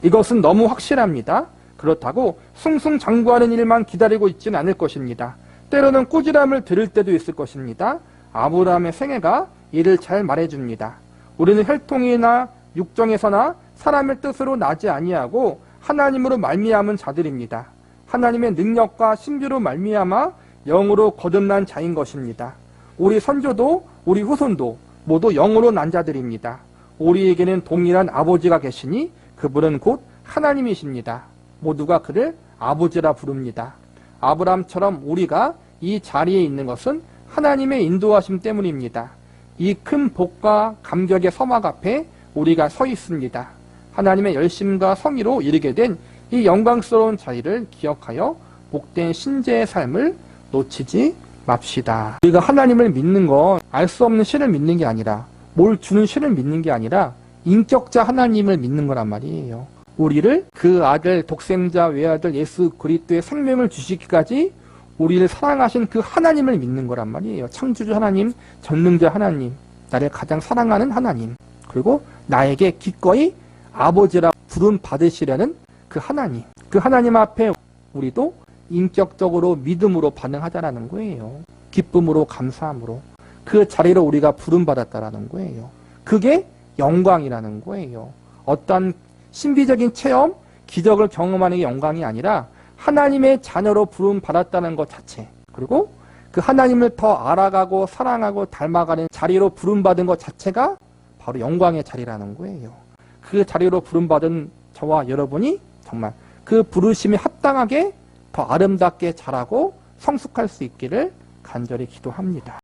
이것은 너무 확실합니다. 그렇다고 승승장구하는 일만 기다리고 있지는 않을 것입니다. 때로는 꾸지람을 들을 때도 있을 것입니다. 아브라함의 생애가 이를 잘 말해줍니다. 우리는 혈통이나 육정에서나 사람의 뜻으로 나지 아니하고 하나님으로 말미암은 자들입니다. 하나님의 능력과 신비로 말미암아 영으로 거듭난 자인 것입니다. 우리 선조도 우리 후손도 모두 영으로 난 자들입니다. 우리에게는 동일한 아버지가 계시니 그분은 곧 하나님이십니다. 모두가 그를 아버지라 부릅니다. 아브라함처럼 우리가 이 자리에 있는 것은 하나님의 인도하심 때문입니다. 이 큰 복과 감격의 서막 앞에 우리가 서 있습니다. 하나님의 열심과 성의로 이르게 된 이 영광스러운 자리를 기억하여 복된 신재의 삶을 놓치지 맙시다. 우리가 하나님을 믿는 건 알 수 없는 신을 믿는 게 아니라 뭘 주는 신을 믿는 게 아니라 인격자 하나님을 믿는 거란 말이에요. 우리를 그 아들 독생자 외아들 예수 그리스도의 생명을 주시기까지 우리를 사랑하신 그 하나님을 믿는 거란 말이에요. 창조주 하나님, 전능자 하나님, 나를 가장 사랑하는 하나님, 그리고 나에게 기꺼이 아버지라 부름 받으시려는 그 하나님 앞에 우리도 인격적으로 믿음으로 반응하자라는 거예요. 기쁨으로, 감사함으로 그 자리로 우리가 부름 받았다라는 거예요. 그게 영광이라는 거예요. 어떤 신비적인 체험, 기적을 경험하는 게 영광이 아니라 하나님의 자녀로 부름 받았다는 것 자체, 그리고 그 하나님을 더 알아가고 사랑하고 닮아가는 자리로 부름 받은 것 자체가 바로 영광의 자리라는 거예요. 그 자리로 부름 받은 저와 여러분이 정말 그 부르심에 합당하게 더 아름답게 자라고 성숙할 수 있기를 간절히 기도합니다.